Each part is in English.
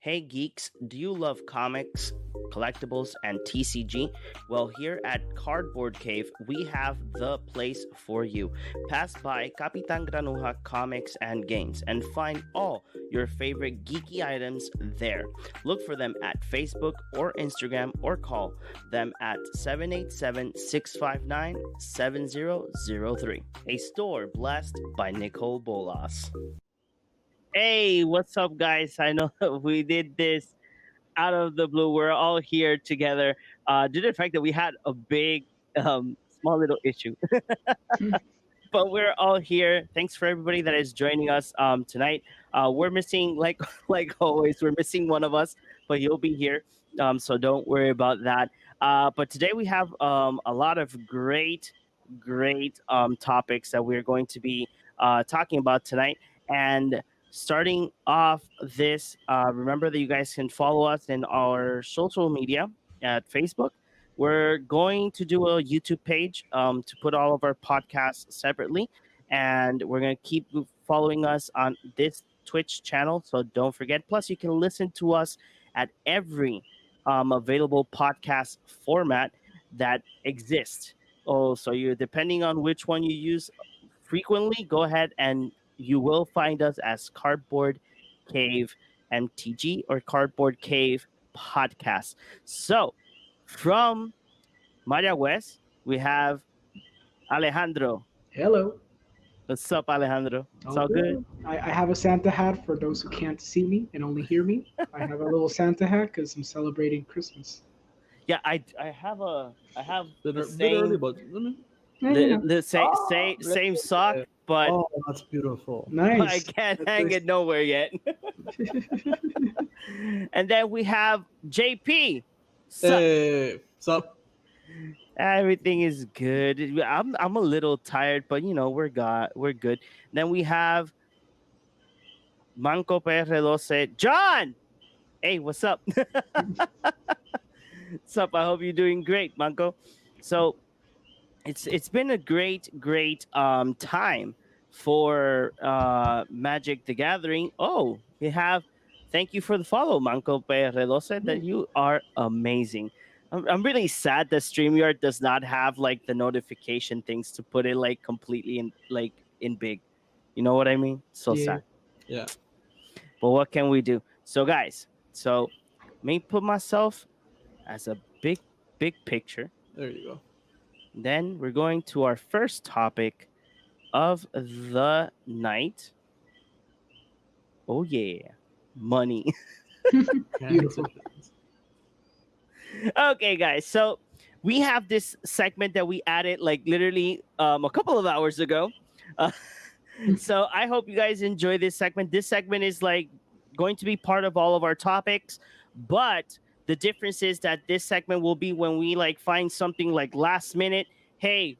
Hey geeks, do you love comics, collectibles, and TCG? Well, here at Cardboard Cave, we have the place for you. Pass by Kapitan Granuja Comics and Games and find all your favorite geeky items there. Look for them at Facebook or Instagram or call them at 787-659-7003. A store blessed by Nicole Bolas. Hey, what's up, guys? I know we did this out of the blue. We're all here together due to the fact that we had a big, small little issue. But we're all here. Thanks for everybody that is joining us tonight. We're missing, like like always, we're missing one of us, but he'll be here. So don't worry about that. But today we have a lot of great topics that we're going to be talking about tonight. And starting off this, remember that you guys can follow us in our social media at Facebook. We're going to do a YouTube page to put all of our podcasts separately, and we're going to keep following us on this Twitch channel. So don't forget. Plus, you can listen to us at every available podcast format that exists. Oh, so you're depending on which one you use frequently, go ahead and you will find us as Cardboard Cave MTG or Cardboard Cave Podcast. So, from Mayagüez, we have Alejandro. Hello. What's up, Alejandro? It's all good? I have a Santa hat for those who can't see me and only hear me. I have a little Santa hat because I'm celebrating Christmas. Yeah, I have the Bit same early, but same sock, but oh, that's beautiful. Nice. I can't That's hang nice. it nowhere yet. And then we have JP. Sup? Hey, sup? Everything is good. I'm a little tired, but we're good. Then we have Manco PR12. John! Hey, what's up? What's up? I hope you're doing great, Manco. So it's been a great time for Magic the Gathering. Oh, we have thank you for the follow, Manco PR12. That you are amazing. I'm really sad that StreamYard does not have like the notification things to put it like completely in big. You know what I mean? So Yeah. sad. Yeah. But what can we do? So guys, let me put myself as a big picture. There you go. Then we're going to our first topic of the night. Oh yeah, money. Beautiful. Okay, guys. So we have this segment that we added like literally a couple of hours ago. Uh, so I hope you guys enjoy this segment. This segment is like going to be part of all of our topics, but the difference is that this segment will be when we like find something like last minute. Hey,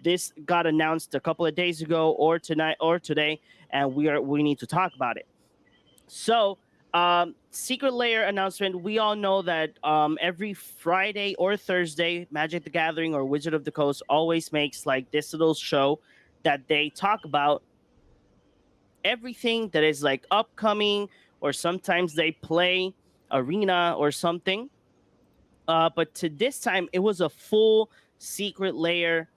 this got announced a couple of days ago, or tonight, or today, and we need to talk about it. So, Secret Lair announcement. We all know that every Friday or Thursday, Magic the Gathering or Wizard of the Coast always makes like this little show that they talk about everything that is like upcoming, or sometimes they play arena or something. But to this time, it was a full Secret Lair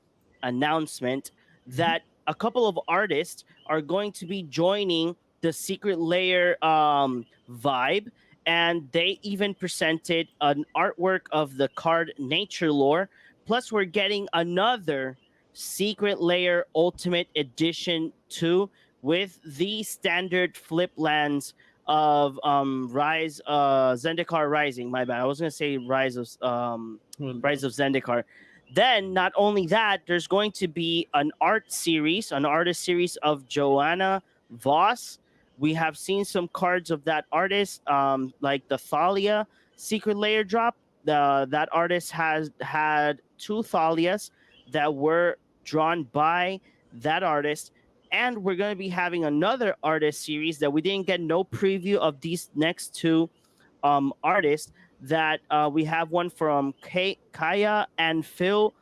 announcement that a couple of artists are going to be joining the Secret Lair vibe, and they even presented an artwork of the card Nature Lore. Plus, we're getting another Secret Lair Ultimate Edition 2 with the standard flip lands of Rise Zendikar Rising. My bad. I was gonna say Rise of Zendikar. Then not only that, there's going to be an artist series of Joanna Voss. We have seen some cards of that artist, like the Thalia Secret Lair drop. That artist has had two Thalias that were drawn by that artist. And we're going to be having another artist series that we didn't get no preview of these next two artists. That we have one from Kaya and Phil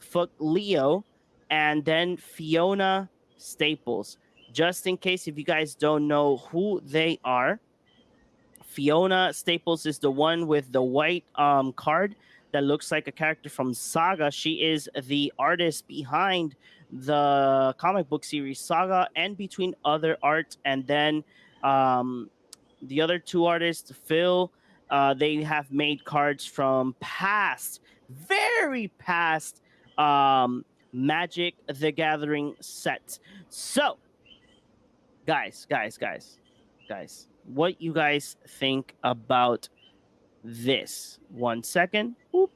Fuglio, and then Fiona Staples. Just in case if you guys don't know who they are, Fiona Staples is the one with the white card that looks like a character from Saga. She is the artist behind the comic book series Saga and between other art. And then um, the other two artists, Phil, they have made cards from past, very past Magic the Gathering sets. So, guys, what you guys think about this? 1 second. Whoop.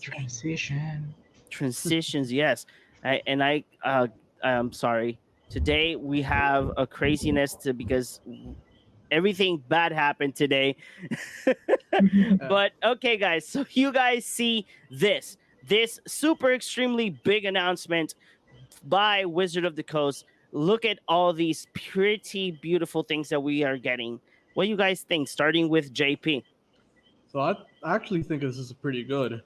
Transition. Transitions, yes. I'm sorry. Today we have a craziness because everything bad happened today. But okay, guys. So you guys see this super extremely big announcement by Wizard of the Coast. Look at all these pretty beautiful things that we are getting. What do you guys think? Starting with JP. So I actually think this is pretty good.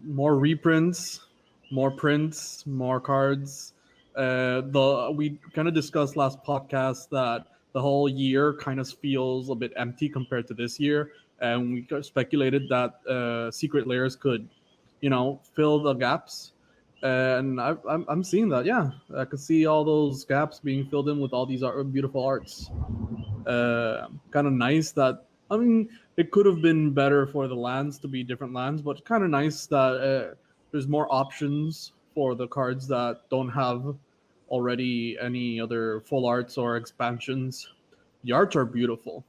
More reprints, more prints, more cards. We kind of discussed last podcast that the whole year kind of feels a bit empty compared to this year, and we speculated that Secret Lairs could, fill the gaps. And I'm seeing that. Yeah, I could see all those gaps being filled in with all these beautiful arts. Kind of nice that, I mean, it could have been better for the lands to be different lands, but kind of nice that there's more options for the cards that don't have already any other full arts or expansions. The arts are beautiful.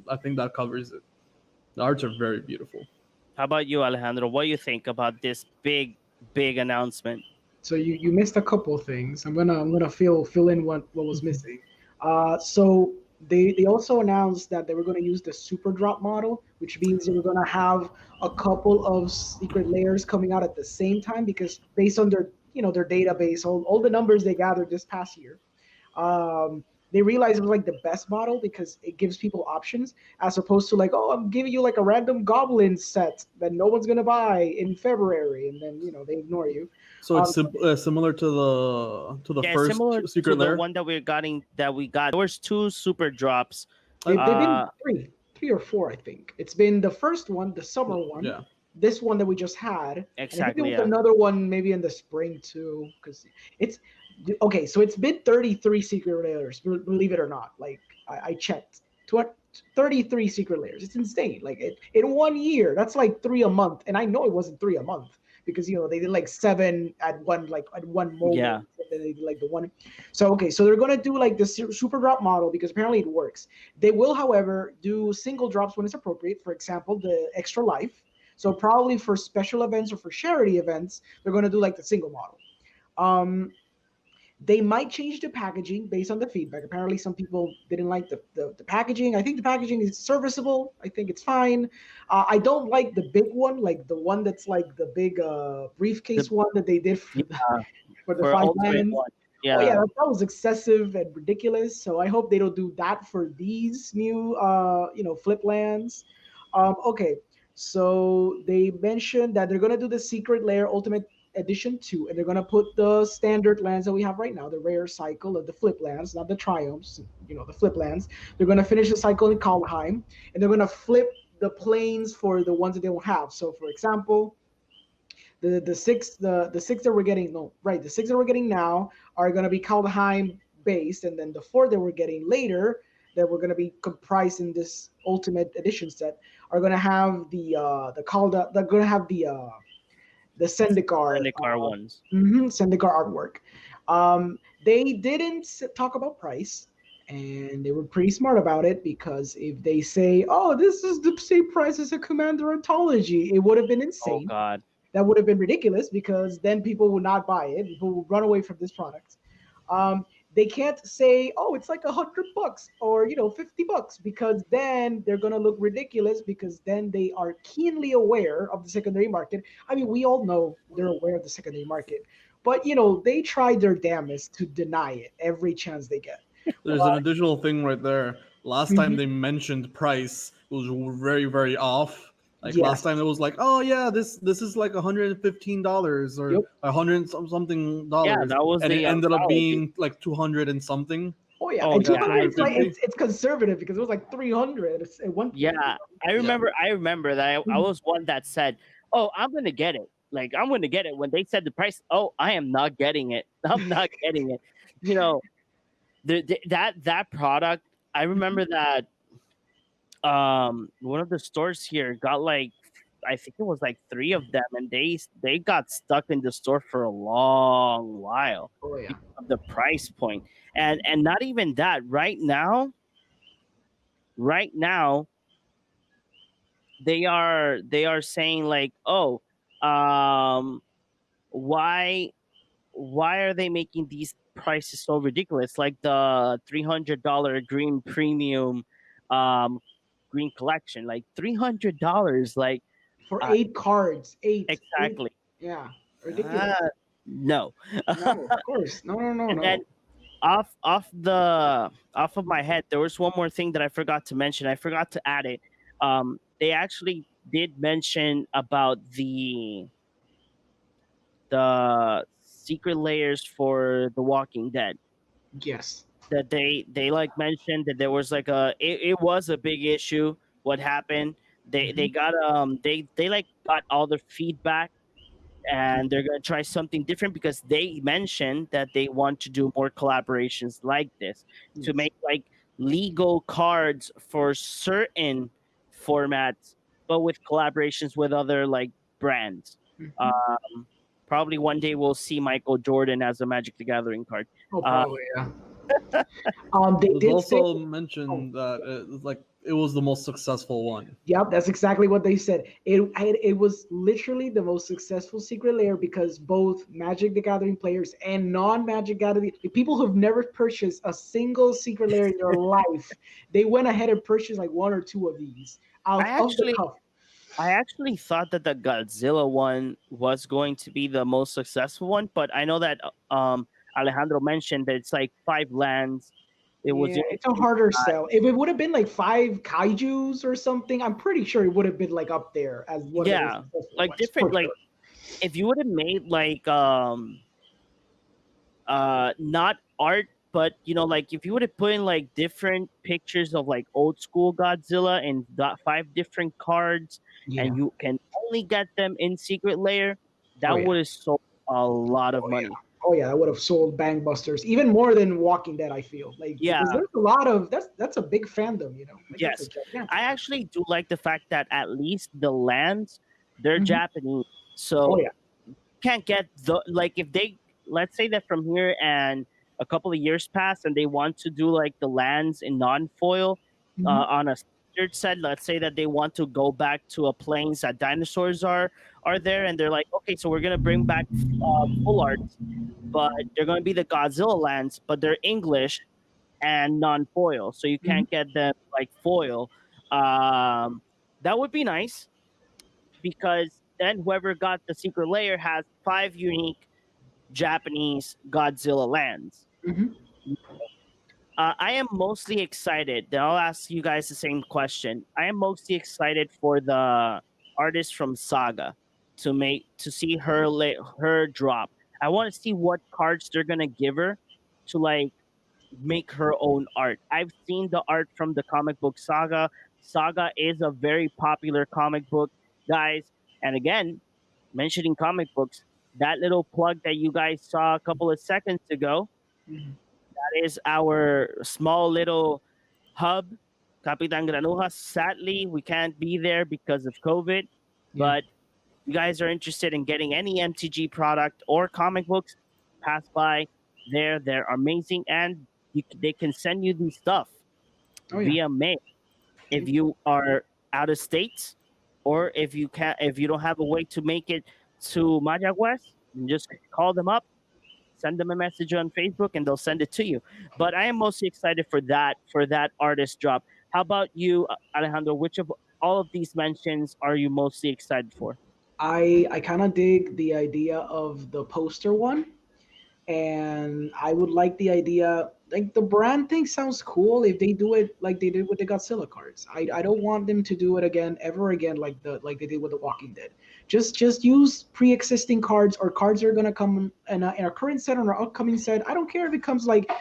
I think that covers it. The arts are very beautiful. How about you, Alejandro? What do you think about this big announcement? So you missed a couple things. I'm gonna fill in what was missing. So they also announced that they were going to use the super drop model, which means they were going to have a couple of Secret Lairs coming out at the same time, because based on their their database, all the numbers they gathered this past year, they realized it was like the best model because it gives people options, as opposed to like, oh, I'm giving you like a random goblin set that no one's gonna buy in February, and then they ignore you. So it's similar to the first similar Secret to Lair. the one that we got. There was 2 super drops. They've been three or four, I think. It's been the first one, the summer one. Yeah. This one that we just had. Exactly. And I think another one maybe in the spring too, because it's okay. So it's been 33 Secret Lairs, believe it or not. Like I checked, 33 Secret Lairs. It's insane. Like in 1 year, that's like 3 a month. And I know it wasn't 3 a month because they did like 7 at one moment. Yeah. And then they did like the one. So okay, so they're gonna do like the super drop model because apparently it works. They will, however, do single drops when it's appropriate. For example, the extra life. So probably for special events or for charity events, they're going to do like the single model. They might change the packaging based on the feedback. Apparently, some people didn't like the packaging. I think the packaging is serviceable. I think it's fine. I don't like the big one, like the one that's like the big briefcase one that they did for the 5 lands. Yeah, oh, yeah, that was excessive and ridiculous. So I hope they don't do that for these new, flip lands. Okay. So they mentioned that they're going to do the Secret Lair Ultimate Edition 2, and they're going to put the standard lands that we have right now, the rare cycle of the flip lands, not the triumphs, the flip lands. They're going to finish the cycle in Kaldheim, and they're going to flip the planes for the ones that they don't have. So, for example, the six that we're getting, the 6 that we're getting now are going to be Kaldheim based, and then the 4 that we're getting later that we're going to be comprised in this Ultimate Edition set are going to have the they're going to have the Zendikar ones. Zendikar artwork. They didn't talk about price, and they were pretty smart about it, because if they say, oh, this is the same price as a Commander Anthology, it would have been insane. Oh God, that would have been ridiculous, because then people would not buy it. People would run away from this product. They can't say, oh, it's like $100 or $50, because then they're gonna look ridiculous, because then they are keenly aware of the secondary market. I mean, we all know they're aware of the secondary market, but they try their damnedest to deny it every chance they get. There's an additional thing right there. Last time they mentioned price, it was very, very off. Like last time it was like, oh yeah, this is like $115 or $100 something. Yeah, that was and the it ended up being like 200 and something. Oh yeah, Oh and yeah, 200 is like 250. it's conservative because it was like 300 at one point. yeah. I remember. I remember that I Mhm. was one that said, "Oh, I'm gonna get it. Like I'm gonna get it." When they said the price, oh, I am not getting it. I'm not getting it. You know, that product. I remember that one of the stores here got like I think it was like three of them, and they got stuck in the store for a long while Oh yeah. because of the price point. And not even that. Right now, they are saying like, oh, um, why are they making these prices so ridiculous? Like the $300 green premium, um, green collection, like $300, like For uh, 8 cards, eight. exactly. Yeah, ridiculous. Uh, no. No, of course, no, no, no, And then no. off of my head, there was one more thing that I forgot to mention. I forgot to add it. They actually did mention about the secret layers for The Walking Dead. Yes. That they like mentioned that there was like it was a big issue. What happened? They Mhm. got they like got all the feedback, and they're going to try something different because they mentioned that they want to do more collaborations like this to Yes. make like legal cards for certain formats, but with collaborations with other like brands. Mhm. um Probably one day we'll see Michael Jordan as a Magic the Gathering card. Oh, uh probably yeah. They It was did say. also Oh, mentioned that it was the most successful one. yep, that's exactly what they said. It was literally the most successful secret layer because both Magic the Gathering players and non-Magic Gathering the people who've never purchased a single secret layer in their life, they went ahead and purchased like one or two of these I out of the actually cuff. I actually thought that the Godzilla one was going to be the most successful one, but I know that Alejandro mentioned that it's like 5 lands. It was Yeah, unique it's a harder sell. If it would have been like 5 kaijus or something, I'm pretty sure it would have been like up there as one of the most yeah, successful like ones different for like sure. if you would have made like not art, but like if you would have put in like different pictures of like old school Godzilla and got 5 different cards, Yeah. and you can only get them in Secret Layer, Oh that yeah. would have sold a lot of Oh yeah. money. Oh yeah, that would have sold Bangbusters even more than Walking Dead. I feel like because Yeah. there's a lot of that's a big fandom, like that's a Yes, I gigantic one. actually do like the fact that at least the lands they're Mhm. Japanese, Oh so yeah. can't get the like if they let's say that from here and a couple of years pass and they want to do like the lands in non-foil Mhm. on a standard set. Let's say that they want to go back to a plains that dinosaurs are there, and they're like, okay, so we're gonna bring back full arts, but they're gonna be the Godzilla lands, but they're English and non-foil, so you Mhm. can't get them like foil. Um, that would be nice because then whoever got the secret layer has 5 unique Japanese Godzilla lands. Mhm. I am mostly excited. Then I'll ask you guys the same question. I am mostly excited for the artist from Saga to see her drop. I want to see what cards they're gonna give her to like make her own art. I've seen the art from the comic book Saga. Saga is a very popular comic book, guys. And again, mentioning comic books, that little plug that you guys saw a couple of seconds ago, Mhm. that is our small little hub, Capitan Granuja. Sadly, we can't be there because of COVID, Yeah. but you guys are interested in getting any MTG product or comic books, pass by there. They're amazing, and they can send you the stuff Oh yeah. via mail if you are out of state, or if you don't have a way to make it to Mayagüez, just call them up, send them a message on Facebook, and they'll send it to you. But I am mostly excited for that artist drop. How about you, Alejandro? Which of all of these mentions are you mostly excited for? I kind of dig the idea of the poster one, and I would like the idea. Like the brand thing sounds cool if they do it like they did with the Godzilla cards. I don't want them to do it again ever again like they did with the Walking Dead. Just use pre-existing cards or cards that are gonna come in a current set or an upcoming set. I don't care if it comes like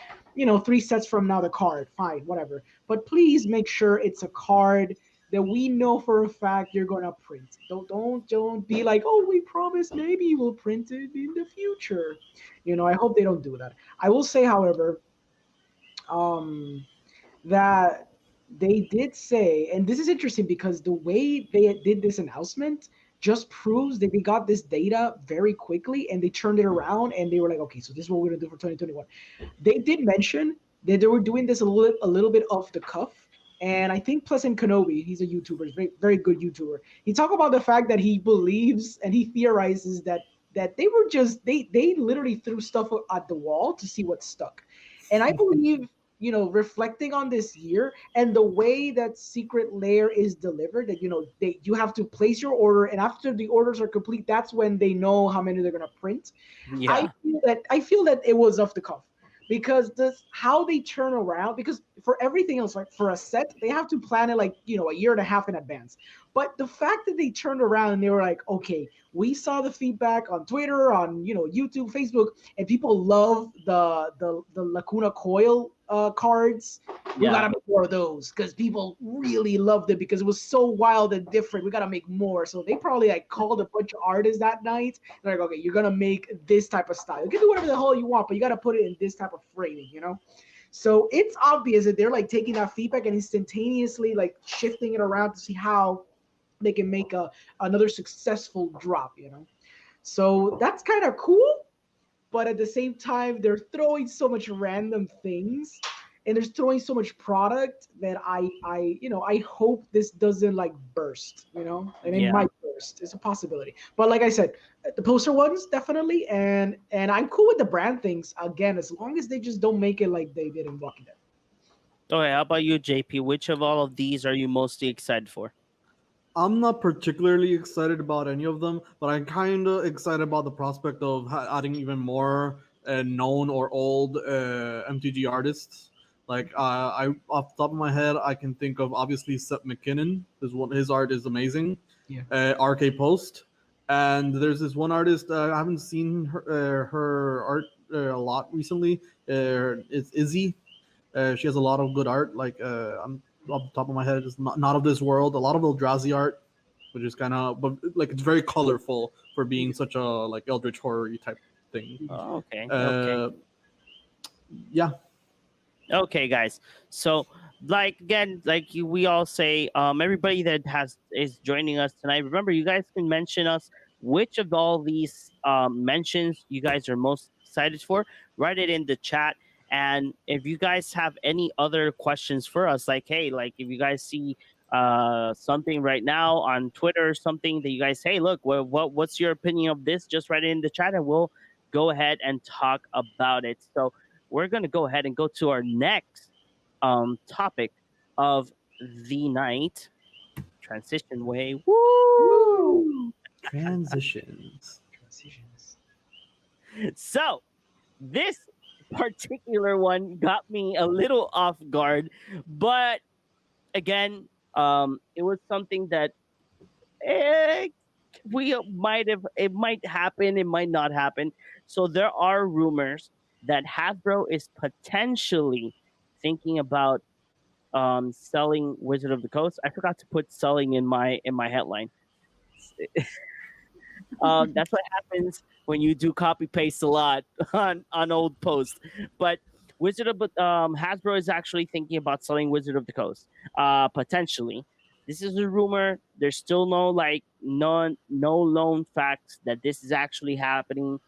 3 sets from now the card, fine, whatever. But please make sure it's a card that we know for a fact you're gonna print. Don't be like, oh, we promise maybe we'll print it in the future. I hope they don't do that. I will say, however, um, that they did say, and this is interesting because the way they did this announcement just proves that they got this data very quickly and they turned it around and they were like, okay, so this is what we're gonna do for 2021. They did mention that they were doing this a little bit off the cuff. And I think Pleasant Kenobi, he's a YouTuber, he's a very, very good YouTuber. He talked about the fact that he believes and he theorizes that they were just they literally threw stuff at the wall to see what stuck. And I believe, reflecting on this year and the way that Secret Lair is delivered, that you have to place your order, and after the orders are complete, that's when they know how many they're gonna print. Yeah. I feel that it was off the cuff because this how they turn around, because for everything else, like for a set, they have to plan it like a year and a half in advance. But the fact that they turned around and they were like, okay, we saw the feedback on Twitter, on YouTube, Facebook, and people love the Lacuna Coil cards. We Yeah. gotta make more of those because people really loved it because it was so wild and different. We gotta make more. So they probably like called a bunch of artists that night. They're like, okay, you're gonna make this type of style. You can do whatever the hell you want, but you gotta put it in this type of framing. So it's obvious that they're like taking that feedback and instantaneously like shifting it around to see how they can make another successful drop. So that's kind of cool, but at the same time, they're throwing so much random things and they're throwing so much product that I hope this doesn't like burst, and it Yeah. might burst. It's a possibility. But like I said, the poster ones definitely, and I'm cool with the brand things again, as long as they just don't make it like they did in Walking Dead. Okay, how about you, JP? Which of all of these are you mostly excited for? I'm not particularly excited about any of them, but I'm kind of excited about the prospect of adding even more known or old MTG artists. Like I, off the top of my head, I can think of obviously Seth MacKinnon. His art is amazing. Yeah. RK Post, and there's this one artist I haven't seen her art a lot recently. It's Izzy. She has a lot of good art. Like I'm off the top of my head, it's not of this world. A lot of Eldrazi art, which is kind of, but like it's very colorful for being such a like eldritch horror type thing. Oh, okay. Okay. Yeah. Okay, guys. So, like again, like we all say, everybody that is joining us tonight. Remember, you guys can mention us. Which of all these mentions you guys are most excited for? Write it in the chat. And if you guys have any other questions for us, like hey, like if you guys see something right now on Twitter or something that you guys, hey, look, what's your opinion of this? Just write it in the chat, and we'll go ahead and talk about it. So we're going to go ahead and go to our next topic of the night. Transition way. Woo! Transitions. So this particular one got me a little off guard, but again, it was something that it might happen, it might not happen. So there are rumors that Hasbro is potentially thinking about selling Wizard of the Coast. I forgot to put selling in my headline. That's what happens when you do copy paste a lot on old posts. But Hasbro is actually thinking about selling Wizard of the Coast, potentially. This is a rumor. There's still no known facts that this is actually happening.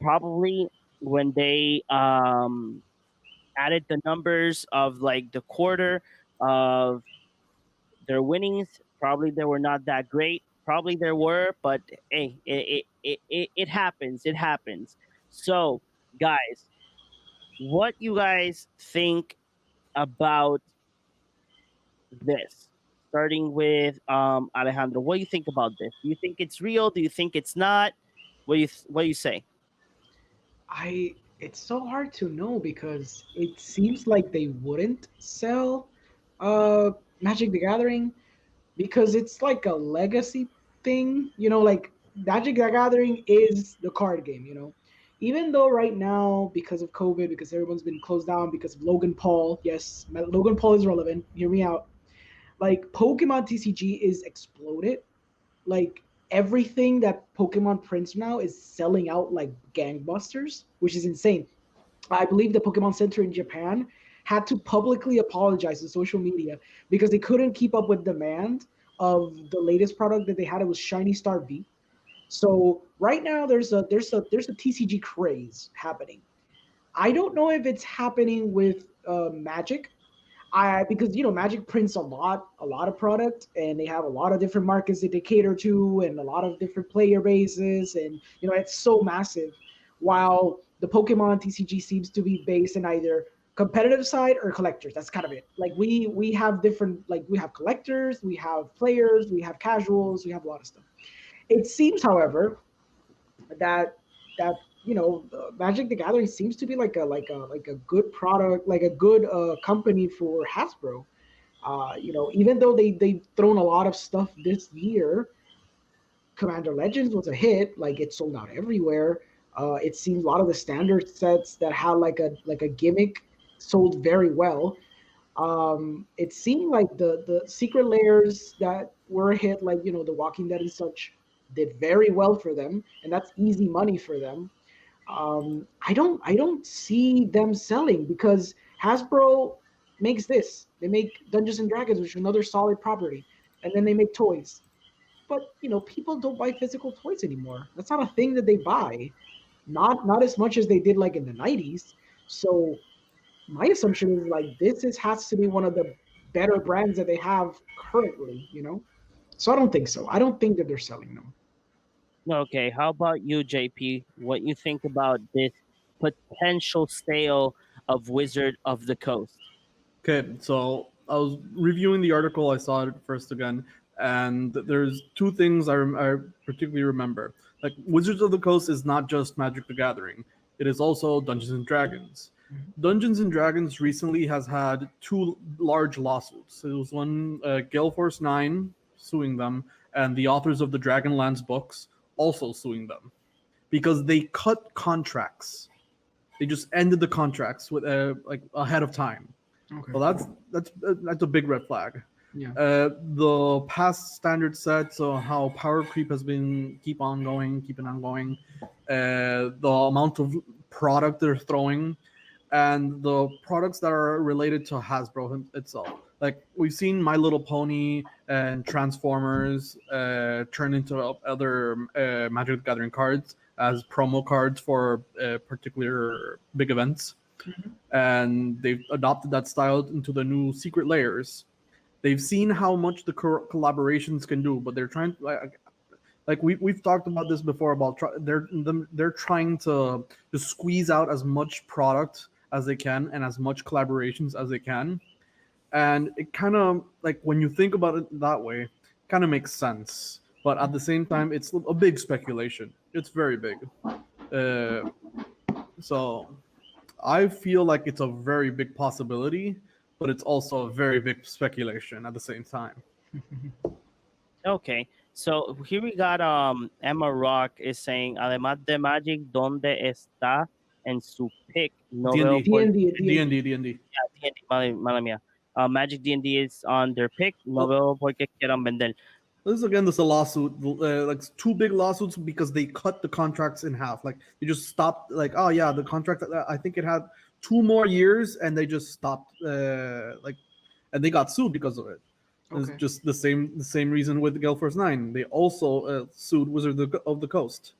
Probably when they added the numbers of like the quarter of their winnings, probably they were not that great. Probably there were, but hey, it happens. It happens. So, guys, what you guys think about this? Starting with Alejandro, what do you think about this? Do you think it's real? Do you think it's not? What do you say? It's so hard to know because it seems like they wouldn't sell Magic the Gathering because it's like a legacy thing, like Magic the Gathering is the card game. even though right now, because of COVID, because everyone's been closed down, because of Logan Paul, yes, Logan Paul is relevant. Hear me out. Like Pokemon TCG is exploded. Like everything that Pokemon prints now is selling out like gangbusters, which is insane. I believe the Pokemon Center in Japan had to publicly apologize to social media because they couldn't keep up with demand of the latest product that they had. It was Shiny Star V. So right now there's a TCG craze happening. I don't know if it's happening with Magic. I because Magic prints a lot of product, and they have a lot of different markets that they cater to, and a lot of different player bases, and it's so massive. While the Pokemon TCG seems to be based in either competitive side or collectors. That's kind of it. Like we have different, like we have collectors, we have players, we have casuals, we have a lot of stuff. It seems, however, that Magic the Gathering seems to be like a good product, like a good company for Hasbro. Even though they've thrown a lot of stuff this year, Commander Legends was a hit. Like it sold out everywhere. It seems a lot of the standard sets that had like a gimmick sold very well. It seemed like the Secret Lairs that were a hit, like The Walking Dead and such, did very well for them, and that's easy money for them. I don't see them selling because Hasbro makes this. They make Dungeons and Dragons, which is another solid property, and then they make toys. But people don't buy physical toys anymore. That's not a thing that they buy. Not as much as they did like in the 90s. So my assumption is like has to be one of the better brands that they have currently. So I don't think so. I don't think that they're selling them. Okay, how about you, JP? What you think about this potential sale of Wizard of the Coast? Okay, so I was reviewing the article. I saw it first again, and there's two things I particularly remember. Like Wizards of the Coast is not just Magic the Gathering; it is also Dungeons and Dragons. Dungeons and Dragons recently has had two large lawsuits. It was one Gale Force 9 suing them, and the authors of the Dragonlance books also suing them because they cut contracts. They just ended the contracts with like ahead of time. Okay. So that's a big red flag. Yeah. The past standard set, so how power creep has been keeping on going. The amount of product they're throwing, and the products that are related to Hasbro itself. Like we've seen My Little Pony and Transformers turn into other Magic the Gathering cards as promo cards for particular big events. And they've adopted that style into the new Secret Lairs. They've seen how much the collaborations can do, but they're trying like we've talked about this before about they're trying to squeeze out as much product as they can and as much collaborations as they can, and it kind of like when you think about it that way, kind of makes sense. But at the same time, it's a big speculation. It's very big. So I feel like it's a very big possibility, but it's also a very big speculation at the same time. Okay, so here we got Emma Rock is saying, además de Magic, ¿dónde está en su pick? No veo D&D. por D&D, D&D. D&D, mala mía. Magic D&D is on their pick. No veo por qué quieran vender. This is a lawsuit, like two big lawsuits because they cut the contracts in half. Like they just stopped. Like, oh yeah, the contract. I think it had 2 more years, and they just stopped. And they got sued because of it. It's Okay. just the same reason with Gale Force 9. They also sued Wizard of the Coast.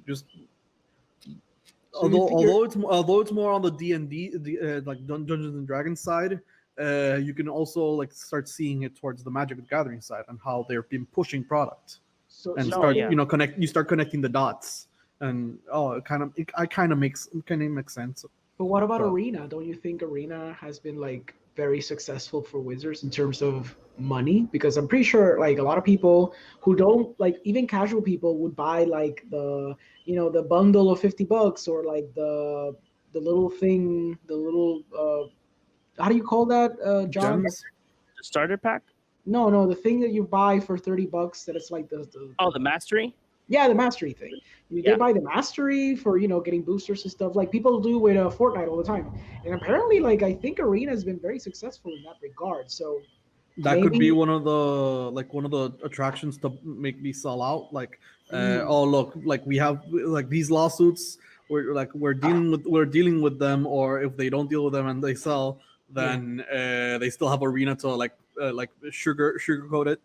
Just So you think although it's more on the D&D, like Dungeons and Dragons side, you can also like start seeing it towards the Magic the Gathering side and how they've been pushing product so and so No, yeah. you start connecting the dots, and it kind of makes sense. But what about So- Arena? Don't you think Arena has been like very successful for Wizards in terms of money? Because I'm pretty sure like a lot of people who don't like, even casual people would buy like the bundle of $50 or like the little thing, the little how do you call that, John? Gems. The starter pack? No, the thing that you buy for $30 that it's like the Oh, the Mastery? Yeah, the mastery thing. They Yeah. buy the mastery for getting boosters and stuff like people do with Fortnite all the time. And apparently, like I think Arena has been very successful in that regard. So That could be maybe, one of the attractions to make me sell out. Like, mm, oh look, like we have like these lawsuits. We're dealing with them, or if they don't deal with them and they sell, yeah, then they still have Arena to like sugarcoat it.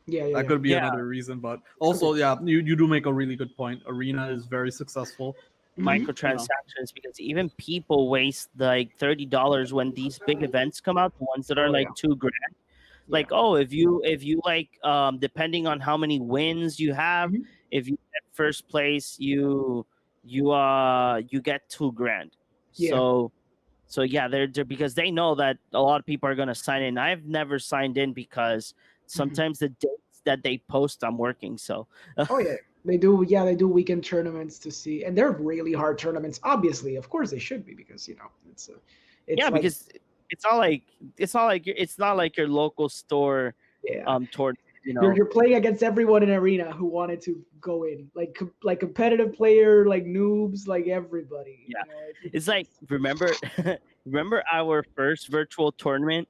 yeah, yeah, That yeah. could be Yeah. another reason, but Could be. also, yeah, you do make a really good point. Arena is very successful. Hmm. You know, Microtransactions, because even people waste like $30 when these big events come out, the ones that are Oh yeah, like 2 grand. yeah. Like, oh, if you like depending on how many wins you have, Hmm. if you get first place, you get 2 grand. Yeah. So yeah, they're because they know that a lot of people are gonna sign in. I've never signed in because Hmm. sometimes the dates that they post I'm working. So Oh yeah, they do. Yeah, they do weekend tournaments to see, and they're really hard tournaments. Obviously, of course, they should be because it's yeah, like, because it's not like your local store yeah, toward you're playing against everyone in arena who wanted to go in, like like competitive player, like noobs, like everybody. yeah. It's It's, like remember our first virtual tournament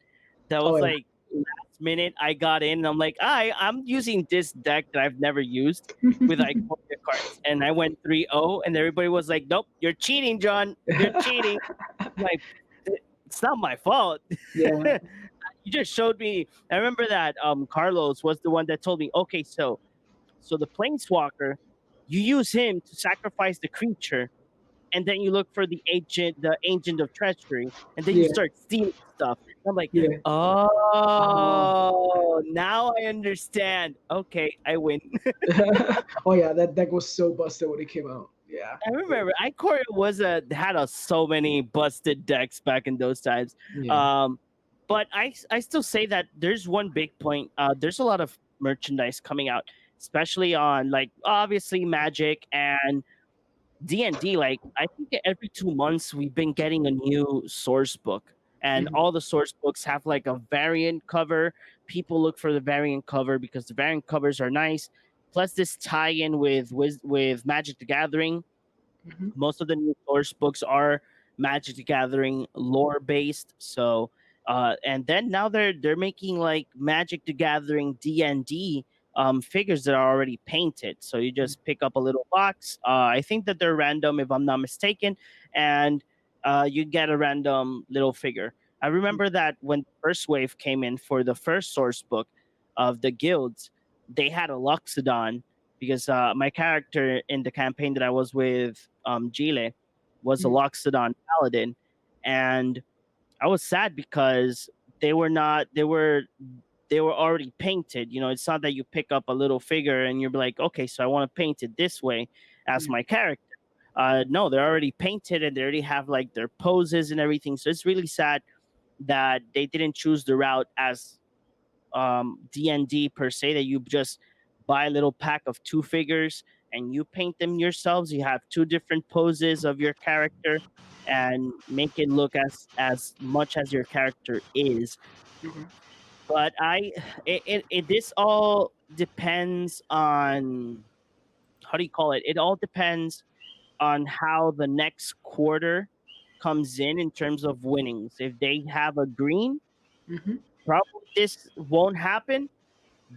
that oh was yeah. like last minute I got in and I'm like, I'm using this deck that I've never used with like 40 cards, and I went 3-0 and everybody was like, nope, you're cheating, John, you're cheating. Like, it's not my fault. Yeah. You just showed me. I remember that Carlos was the one that told me, okay, so the planeswalker, you use him to sacrifice the creature, and then you look for the agent of treachery, and then you Yeah. start stealing stuff. I'm like, Yeah. Oh. oh, now I understand. Okay, I win. Oh yeah, that deck was so busted when it came out. Yeah. I remember Ikoria had so many busted decks back in those times. Yeah. Um, but I still say that there's one big point. There's a lot of merchandise coming out, especially on like obviously Magic and D&D. Like I think every 2 months we've been getting a new source book, and Mhm. all the source books have like a variant cover. People look for the variant cover because the variant covers are nice. Plus this tie-in with Magic the Gathering. Mhm. Most of the new source books are Magic the Gathering lore based. So, and then now they're making like Magic the Gathering D&D figures that are already painted. So you just pick up a little box. I think that they're random, if I'm not mistaken, and you get a random little figure. I remember that when the first wave came in for the first source book of the guilds, they had a Loxodon because my character in the campaign that I was with, Gile, was a Mhm. Loxodon paladin, and I was sad because they were not. They were already painted. It's not that you pick up a little figure and you're like, okay, so I want to paint it this way as Yeah. my character. No, they're already painted and they already have like their poses and everything. So it's really sad that they didn't choose the route as D&D per se, that you just buy a little pack of 2 figures and you paint them yourselves. You have 2 different poses of your character and make it look as much as your character is. Okay. But this all depends on, how do you call it? It all depends on how the next quarter comes in terms of winnings. If they have a green, Mhm. probably this won't happen,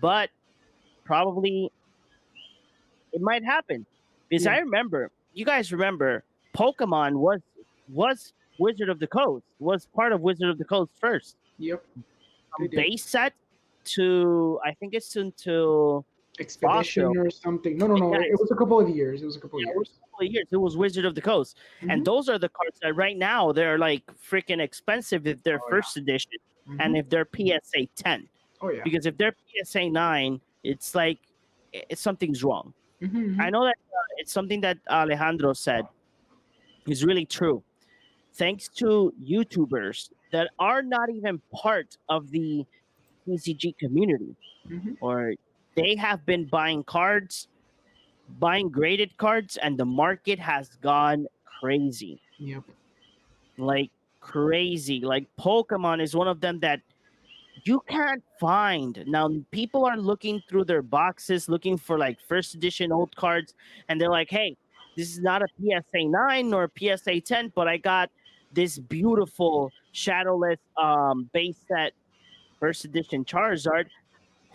but probably it might happen. Because Yeah. I remember, you guys remember, Pokemon was Wizard of the Coast, was part of Wizard of the Coast first. Yep. They From did. base set to, I think it's until Expedition Fossil. or something. No, no, no. It Guys, was a couple of years. It was a couple of yeah, it was years. a couple of years. It was Wizard of the Coast. Mhm. And those are the cards that right now they're like freaking expensive if they're Oh first edition yeah. and Mhm. if they're PSA 10. Oh yeah. Because if they're PSA 9, it's like something's wrong. I Mhm. know that it's something that Alejandro said is really true. Thanks to YouTubers that are not even part of the PCG community, Mhm. or they have been buying cards, buying graded cards, and the market has gone crazy. Yep. Like crazy. Like Pokemon is one of them that you can't find now. People are looking through their boxes looking for like first edition old cards, and they're like, hey, this is not a PSA 9 nor a PSA 10, but I got this beautiful shadowless base set first edition Charizard.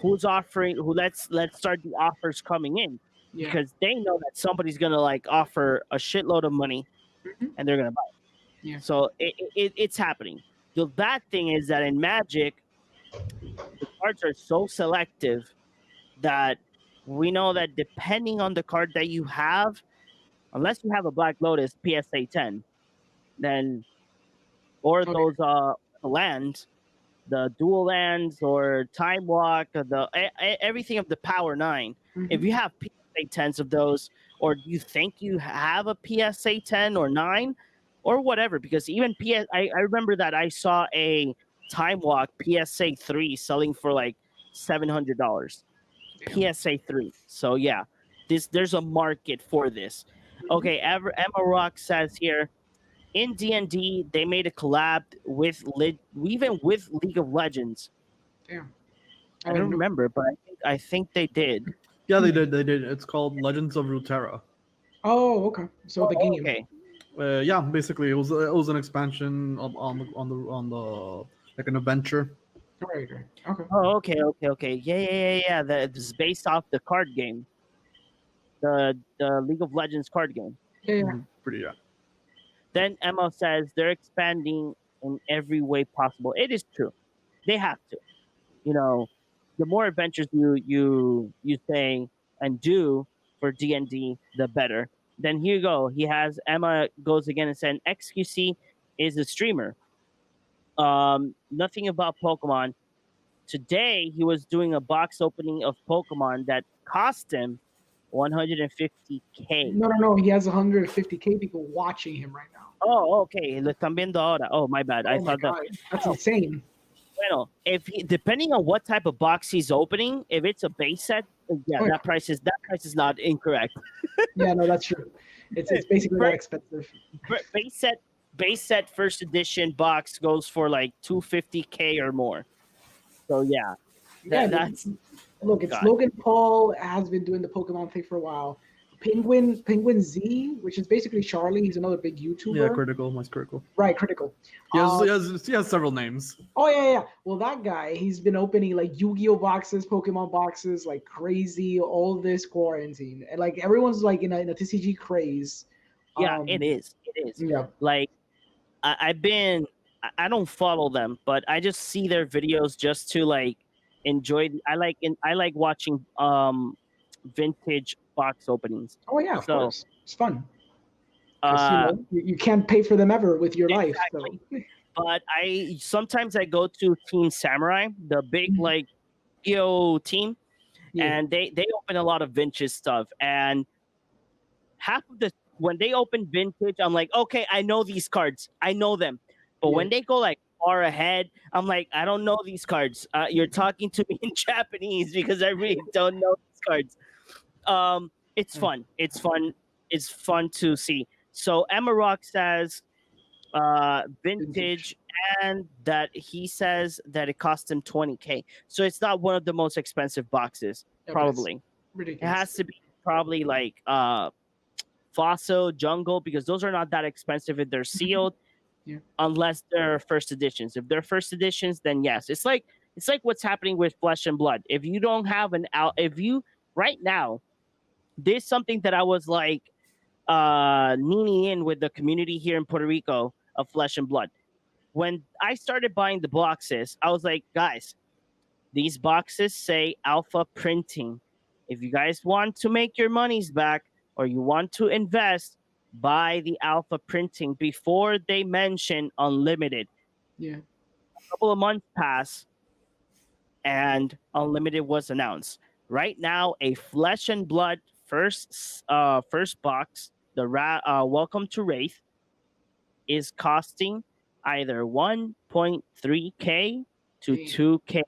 Who's offering? Who let's start the offers coming in, Yeah. because they know that somebody's gonna like offer a shitload of money, Mhm. and they're gonna buy it. Yeah. So it's happening. The bad thing is that in Magic, the cards are so selective that we know that depending on the card that you have, unless you have a Black Lotus PSA 10, then or Okay. those lands, the dual lands or time walk, or everything of the power 9. If Mhm. you have PSA 10s of those, or you think you have a PSA 10 or 9 or whatever, because even I remember that I saw a time walk PSA 3 selling for like $700. Damn. PSA 3. So yeah, there's a market for this. Mhm. Okay, Emma Rock says here, in D&D they made a collab with even with League of Legends. Damn. I don't Knew- remember, but I think they did. Yeah, they did. They did. It's called Legends of Runeterra. Oh, okay. So the Oh, game. okay. Yeah, basically it was an expansion on the like an adventure. Right. Right. Okay. Oh, okay. Yeah. It's based off the card game, the League of Legends card game. Yeah. Yeah. Pretty yeah. Then Emma says they're expanding in every way possible. It is true. They have to. You know, the more adventures you say and do for D&D, the better. Then here you go. He has Emma goes again and said XQC is a streamer. Nothing about Pokemon. Today he was doing a box opening of Pokemon that cost him 150K. No. He has 150K people watching him right now. Oh, okay. Lo están viendo ahora. Oh, my bad. I Oh my thought that. god, that's Oh, insane. well, depending on what type of box he's opening, if it's a base set, yeah, Oh, yeah. that price is not incorrect. Yeah, no, that's true. It's basically that Right. expensive. Base set first edition box goes for like 250K or more. So yeah, Yeah, that's look, it's God. Logan Paul has been doing the Pokemon thing for a while. Penguin Z, which is basically Charlie, he's another big YouTuber. Yeah, critical. Most critical. Right, critical. He has several names. Oh yeah. Well, that guy, he's been opening like Yu-Gi-Oh boxes, Pokemon boxes, like crazy all this quarantine, and like everyone's like in a TCG craze. Yeah, it is. Yeah. Like I've been. I don't follow them, but I just see their videos just to like enjoy. I like watching vintage box openings. Oh yeah, of So, course, it's fun. 'Cause, you can't pay for them ever with your life. So. But I sometimes I go to Team Samurai, the big like Yo team, Yeah. and they open a lot of vintage stuff. And half of the when they open vintage, I'm like, okay, I know these cards, I know them. But when they go like far ahead, I'm like, I don't know these cards. You're talking to me in Japanese because I really don't know these cards. It's fun. It's fun. It's fun to see. So Emma Rock says vintage, and that he says that it cost him 20K. So it's not one of the most expensive boxes, Yeah, but it's probably. ridiculous. It has to be probably like Fossil, Jungle, because those are not that expensive if they're sealed. Yeah. Unless they're first editions. If they're first editions, then yes. It's like what's happening with Flesh and Blood. If you don't have right now, there's something that I was like leaning in with the community here in Puerto Rico of Flesh and Blood. When I started buying the boxes, I was like, guys, these boxes say alpha printing. If you guys want to make your monies back or you want to invest, buy the alpha printing before they mention unlimited. Yeah. A couple of months pass and unlimited was announced. Right now, a Flesh and Blood first box, the Welcome to Wraith, is costing either 1.3K to Damn. 2K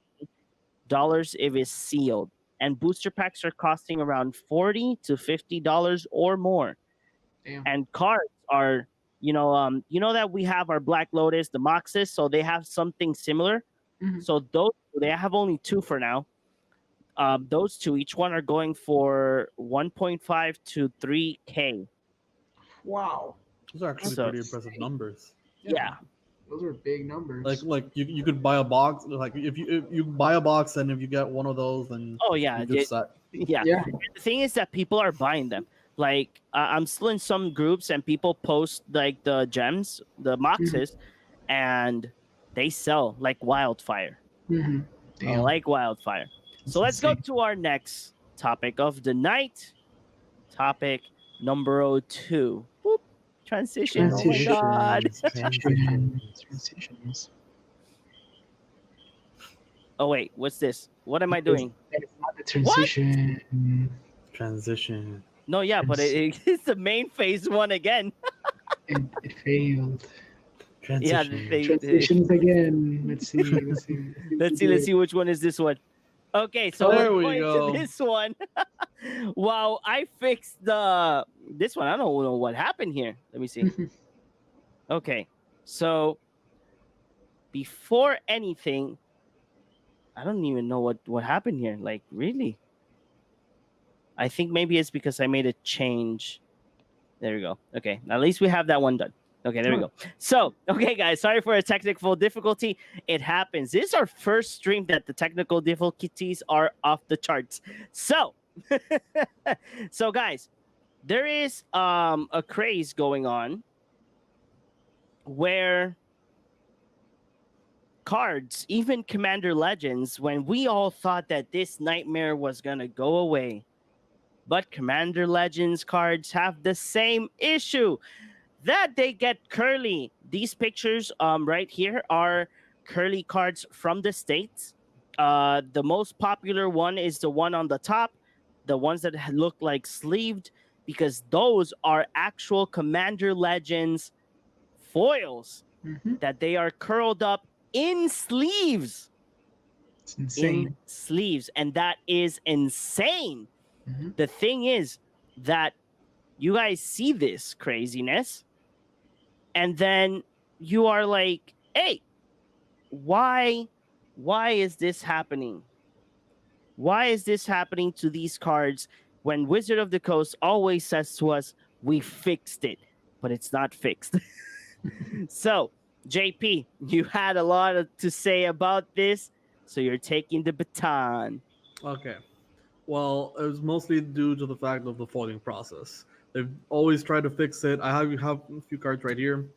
dollars if it's sealed, and booster packs are costing around $40 to $50 or more. Damn. And cards are, you know that we have our Black Lotus, the Moxes, so they have something similar. Mhm. So those they have only two for now. Those two, each one are going for 1.5 to 3K. Wow. Those are actually That's So pretty impressive insane. numbers. Yeah, yeah, those are big Like numbers. you could buy a box. Like if you buy a box and if you get one of those, then oh yeah, you're just set. yeah. Yeah. The thing is that people are buying them. Like I'm still in some groups and people post like the gems, the Mhm. moxes, and they sell like wildfire. Mhm. Damn, Like wildfire. that's So let's go insane. to our next topic of the night. Topic number 2. Boop. Transition. Oh my god. Transitions. Oh wait, what's this? What am I It's, doing? it's not the What? transition. Transition. No, yeah, but it's the main phase one again. It failed. Yeah, Transition. Transitions again. Let's see. Let's see. Let's see what let's we see. Let's get. see which one is this one. Okay, so we're There we going to go. this one. Wow, I fixed the this one. I don't know what happened here. Let me see. Okay, so before anything, I don't even know what happened here. Like really, I think maybe it's because I made a change. There we go. Okay, at least we have that one done. Okay, there we go. So, okay, guys, sorry for a technical difficulty. It happens. This is our first stream that the technical difficulties are off the charts. So, so guys, there is a craze going on where cards, even Commander Legends, when we all thought that this nightmare was gonna go away, but Commander Legends cards have the same issue that they get curly. These pictures right here are curly cards from the States. The most popular one is the one on the top, the ones that look like sleeved, because those are actual Commander Legends foils Mm-hmm. that they are curled up in sleeves. It's insane. And that is insane. Mm-hmm. The thing is that you guys see this craziness, and then you are like, hey, why is this happening? Why is this happening to these cards when Wizard of the Coast always says to us, we fixed it, but it's not fixed? So, JP, you had a lot to say about this, so you're taking the baton. Okay. Well, it was mostly due to the fact of the foiling process. They've always tried to fix it. I have a few cards right here.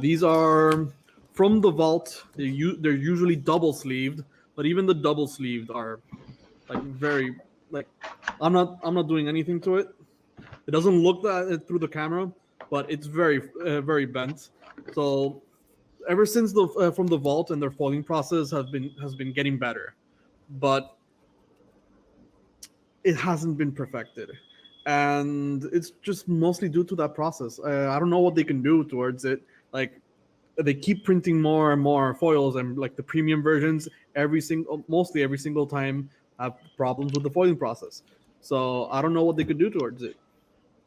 These are from the vault. They're usually double sleeved, but even the double sleeved are like very like I'm not doing anything to it. It doesn't look that through the camera, but it's very bent. So ever since the from the vault and their foiling process has been getting better, but it hasn't been perfected, and it's just mostly due to that process. I don't know what they can do towards it. Like they keep printing more and more foils, and like the premium versions, mostly every single time have problems with the foiling process. So I don't know what they could do towards it.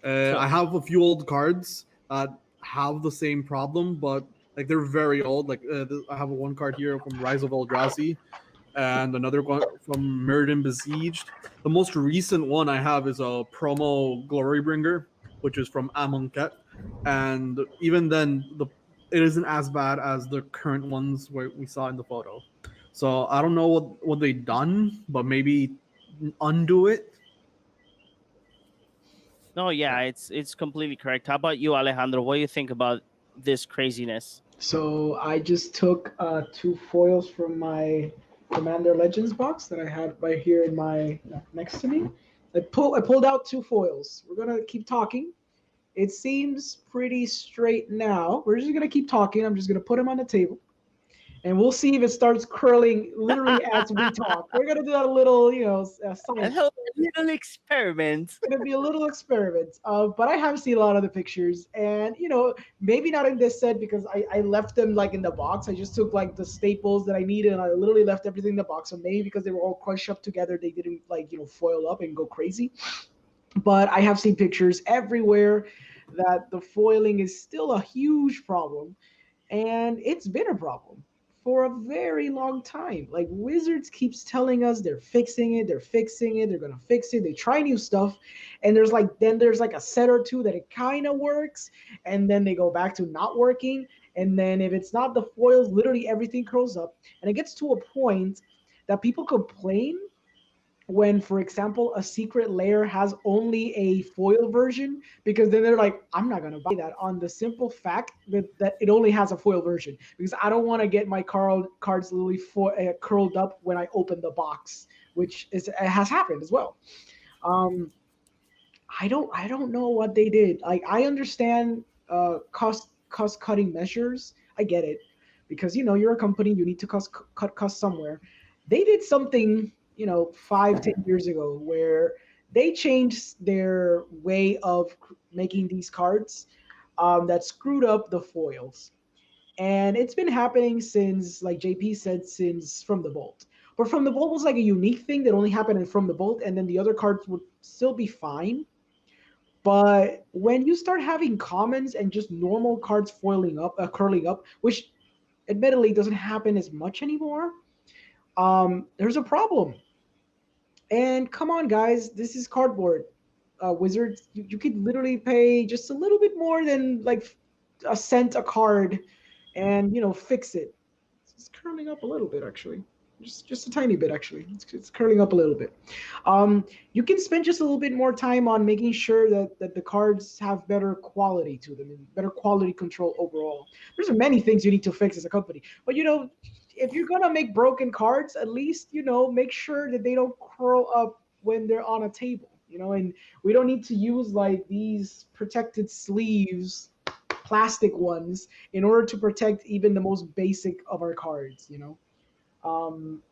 So, I have a few old cards that have the same problem, but like they're very old. Like I have one card here from Rise of Eldrazi, and another one from Mirrodin Besieged. The most recent one I have is a promo Glorybringer, which is from Amonkhet, and even then, it isn't as bad as the current ones where we saw in the photo. So I don't know what they done, but maybe undo it. no, yeah, it's completely correct. How about you, Alejandro? What do you think about this craziness? So I just took two foils from my Commander Legends box that I had right here in my next to me. I pulled out two foils. We're gonna keep talking. It seems pretty straight now. We're just gonna keep talking. I'm just gonna put them on the table, and we'll see if it starts curling literally as we talk. We're gonna do that little, A science. little experiment. It's gonna be a little experiment. But I have seen a lot of the pictures, and maybe not in this set because I left them like in the box. I just took like the staples that I needed, and I literally left everything in the box. So maybe because they were all crushed up together, they didn't like foil up and go crazy. But I have seen pictures everywhere that the foiling is still a huge problem, and it's been a problem for a very long time. Like Wizards keeps telling us they're fixing it, they're fixing it, they're gonna fix it. They try new stuff, and there's like a set or two that it kind of works, and then they go back to not working. And then if it's not the foils, literally everything curls up, and it gets to a point that people complain when, for example, a Secret Lair has only a foil version, because then they're like, I'm not gonna buy that on the simple fact that it only has a foil version, because I don't want to get my cards literally curled up when I open the box, which has happened as well. Um, I don't know what they did. Like I understand cost cutting measures. I get it, because you're a company, you need to cut costs somewhere. They did something 5-10 years ago where they changed their way of making these cards, that screwed up the foils, and it's been happening since, like JP said, since From the Vault. But From the Vault was like a unique thing that only happened in From the Vault, and then the other cards would still be fine. But when you start having commons and just normal cards curling up, which admittedly doesn't happen as much anymore, there's a problem. And come on, guys, this is cardboard. Wizards, you could literally pay just a little bit more than like a cent a card, and fix it. It's curling up a little bit, actually. Just a tiny bit, actually. It's curling up a little bit. You can spend just a little bit more time on making sure that the cards have better quality to them and better quality control overall. There's many things you need to fix as a company, but if you're gonna make broken cards, at least make sure that they don't curl up when they're on a table. And we don't need to use like these protected sleeves, plastic ones, in order to protect even the most basic of our cards.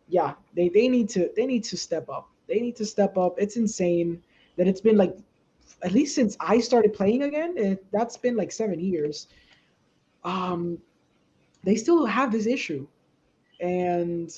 Yeah, they need to step up. They need to step up. It's insane that it's been like, at least since I started playing again, that's been like 7 years. They still have this issue. And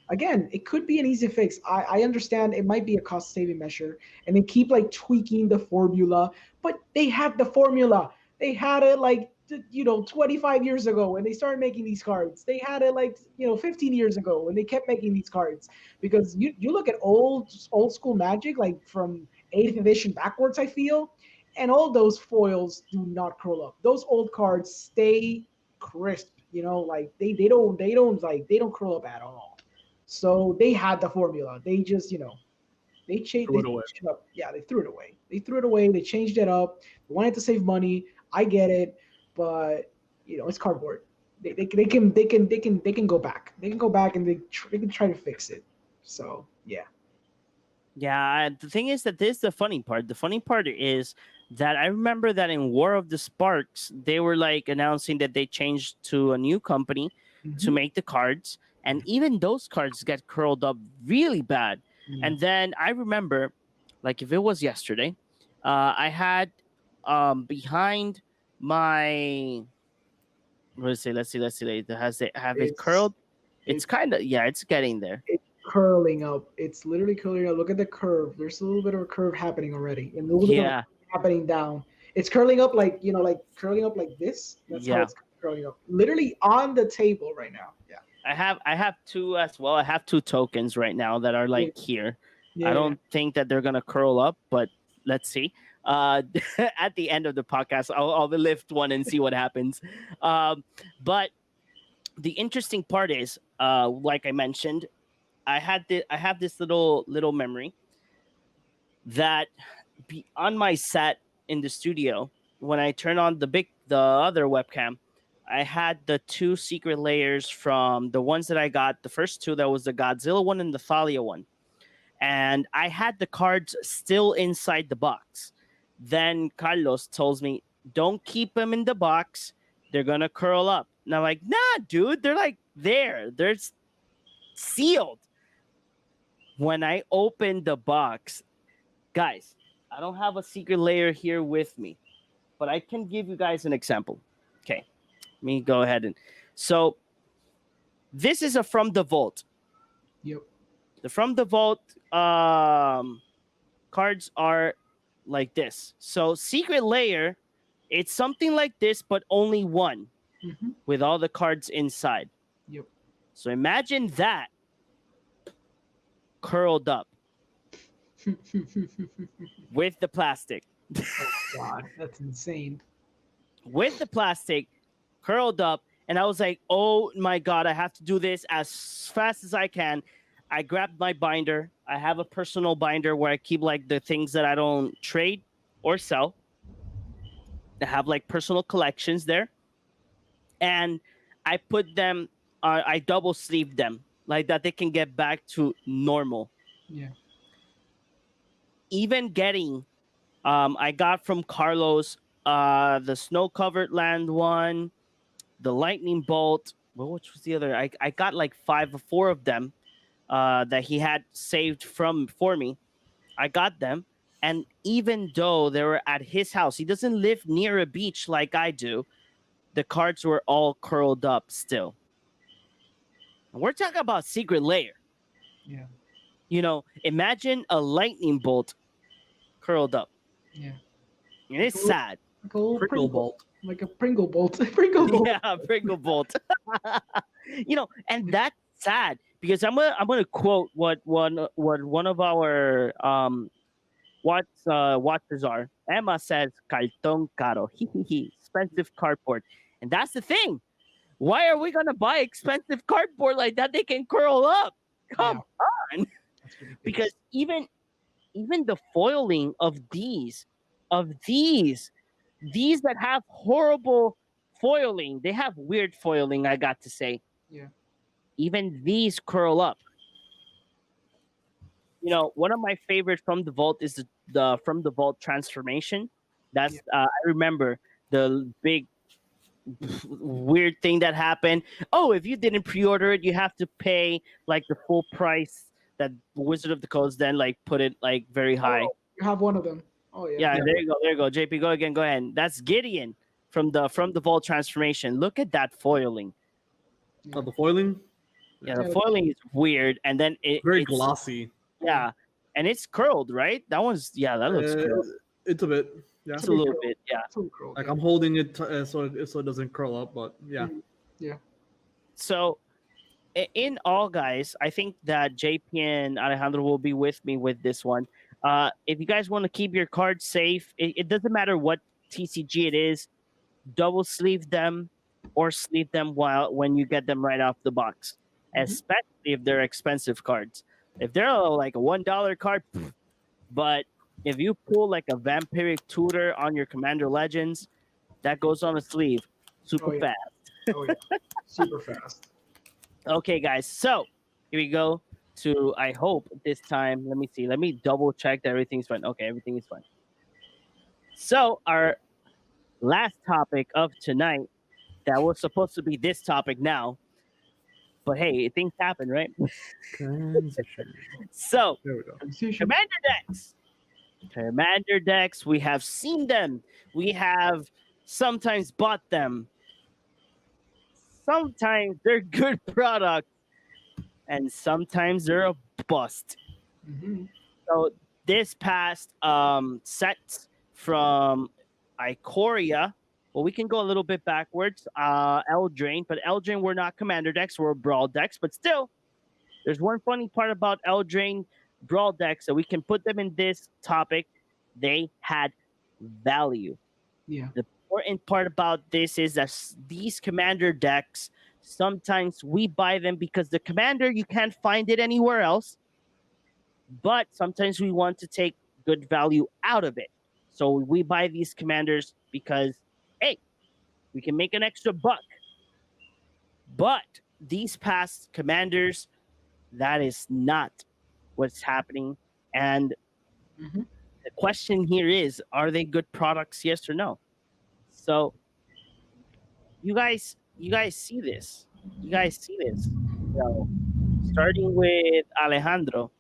again, it could be an easy fix. I understand it might be a cost saving measure, and they keep like tweaking the formula, but they had the formula. They had it like 25 years ago when they started making these cards. They had it like 15 years ago when they kept making these cards. Because you look at old school Magic, like from 8th edition backwards, I feel, and all those foils do not curl up. Those old cards stay crisp. Like they don't curl up at all. So they had the formula. They just they changed it up. Yeah, they threw it away. They changed it up. They wanted to save money. I get it, but it's cardboard. They can go back. They can go back and they can try to fix it. So yeah. Yeah, the thing is that this is the funny part. The funny part is that I remember that in War of the Sparks, they were like announcing that they changed to a new company to make the cards, and even those cards get curled up really bad. And then I remember, like if it was yesterday, I had behind my, let's see, have it curled? It's kind of, yeah, it's getting there. It's curling up. It's literally curling up. Look at the curve. There's a little bit of a curve happening already, and a little bit of a happening down. It's curling up like like curling up like this. That's how it's curling up. Literally on the table right now. Yeah. I have two as well. I have two tokens right now that are like here. Yeah. I don't think that they're gonna curl up, but let's see. At the end of the podcast, I'll lift one and see what happens. But the interesting part is, like I mentioned, I have this little memory that on my set in the studio, when I turn on the other webcam, I had the two Secret Lairs from the ones that I got. The first two, that was the Godzilla one and the Thalia one. And I had the cards still inside the box. Then Carlos tells me, don't keep them in the box. They're going to curl up. And I'm like, nah, dude, they're like there. They're sealed. When I opened the box, guys, I don't have a Secret Lair here with me, but I can give you guys an example. Okay, let me go ahead and... So, this is a From the Vault. Yep. The From the Vault cards are like this. So, Secret Lair, it's something like this, but only one with all the cards inside. Yep. So imagine that curled up with the plastic. God, that's insane. With the plastic curled up, and I was like, oh my god, I have to do this as fast as I can. I grabbed my binder. I have a personal binder where I keep like the things that I don't trade or sell. I have like personal collections there, and I put them, I double sleeved them like that they can get back to normal. Yeah. Even getting I got from Carlos the snow covered land one, the lightning bolt. Well, which was the other? I got like four of them that he had saved for me. I got them, and even though they were at his house, he doesn't live near a beach like I do. The cards were all curled up still. And we're talking about Secret Lair. Yeah. You know, imagine a lightning bolt curled up. Yeah. And it's sad. Like a little Pringle bolt. Like a Pringle bolt. Pringle bolt. Yeah, Pringle bolt. You know, and that's sad because I'm gonna quote what one of our watchers are. Emma says, "Cartón caro, expensive cardboard," and that's the thing. Why are we gonna buy expensive cardboard like that? They can curl up. Come on, That's ridiculous. because even the foiling of these that have horrible foiling, they have weird foiling, I got to say. Yeah. Even these curl up. You know, one of my favorites from the vault is the from the vault transformation. That's I remember the big weird thing that happened. Oh, if you didn't pre-order it, you have to pay like the full price that Wizard of the Coast then like put it like very high. Oh, you have one of them. Oh yeah. Yeah, there you go. JP, go again. Go ahead. That's Gideon from the vault transformation. Look at that foiling. Oh, the foiling? Yeah, the foiling is weird, and then it's Glossy. Yeah, and it's curled, right? That looks curled. It's a bit. Yeah. It's a little bit, yeah. So cool. Like I'm holding it so it doesn't curl up, but yeah. Yeah. So, in all, guys, I think that JP and Alejandro will be with me with this one. If you guys want to keep your cards safe, it doesn't matter what TCG it is. Double sleeve them or sleeve them when you get them right off the box, especially if they're expensive cards. If they're like a $1 card, but if you pull like a Vampiric Tutor on your Commander Legends, that goes on a sleeve super fast. Oh yeah. Super fast. Okay, guys. So here we go to, I hope this time, let me see. Let me double check that everything's fine. Okay, everything is fine. So our last topic of tonight, that was supposed to be this topic now, but hey, things happen, right? So There we go. Commander decks. Commander decks, we have seen them. We have sometimes bought them. Sometimes they're good products, and sometimes they're a bust. So this past set from Ikoria, well, we can go a little bit backwards. Eldraine, but Eldraine were not commander decks, we're brawl decks, but still, there's one funny part about Eldraine brawl decks, so we can put them in this topic. They had value. Yeah. The important part about this is that these commander decks, sometimes we buy them because the commander, you can't find it anywhere else, but sometimes we want to take good value out of it. So we buy these commanders because, hey, we can make an extra buck. But these past commanders, that is not what's happening. And the question here is, are they good products, yes or no? So you guys see this. You guys see this. You know, starting with Alejandro,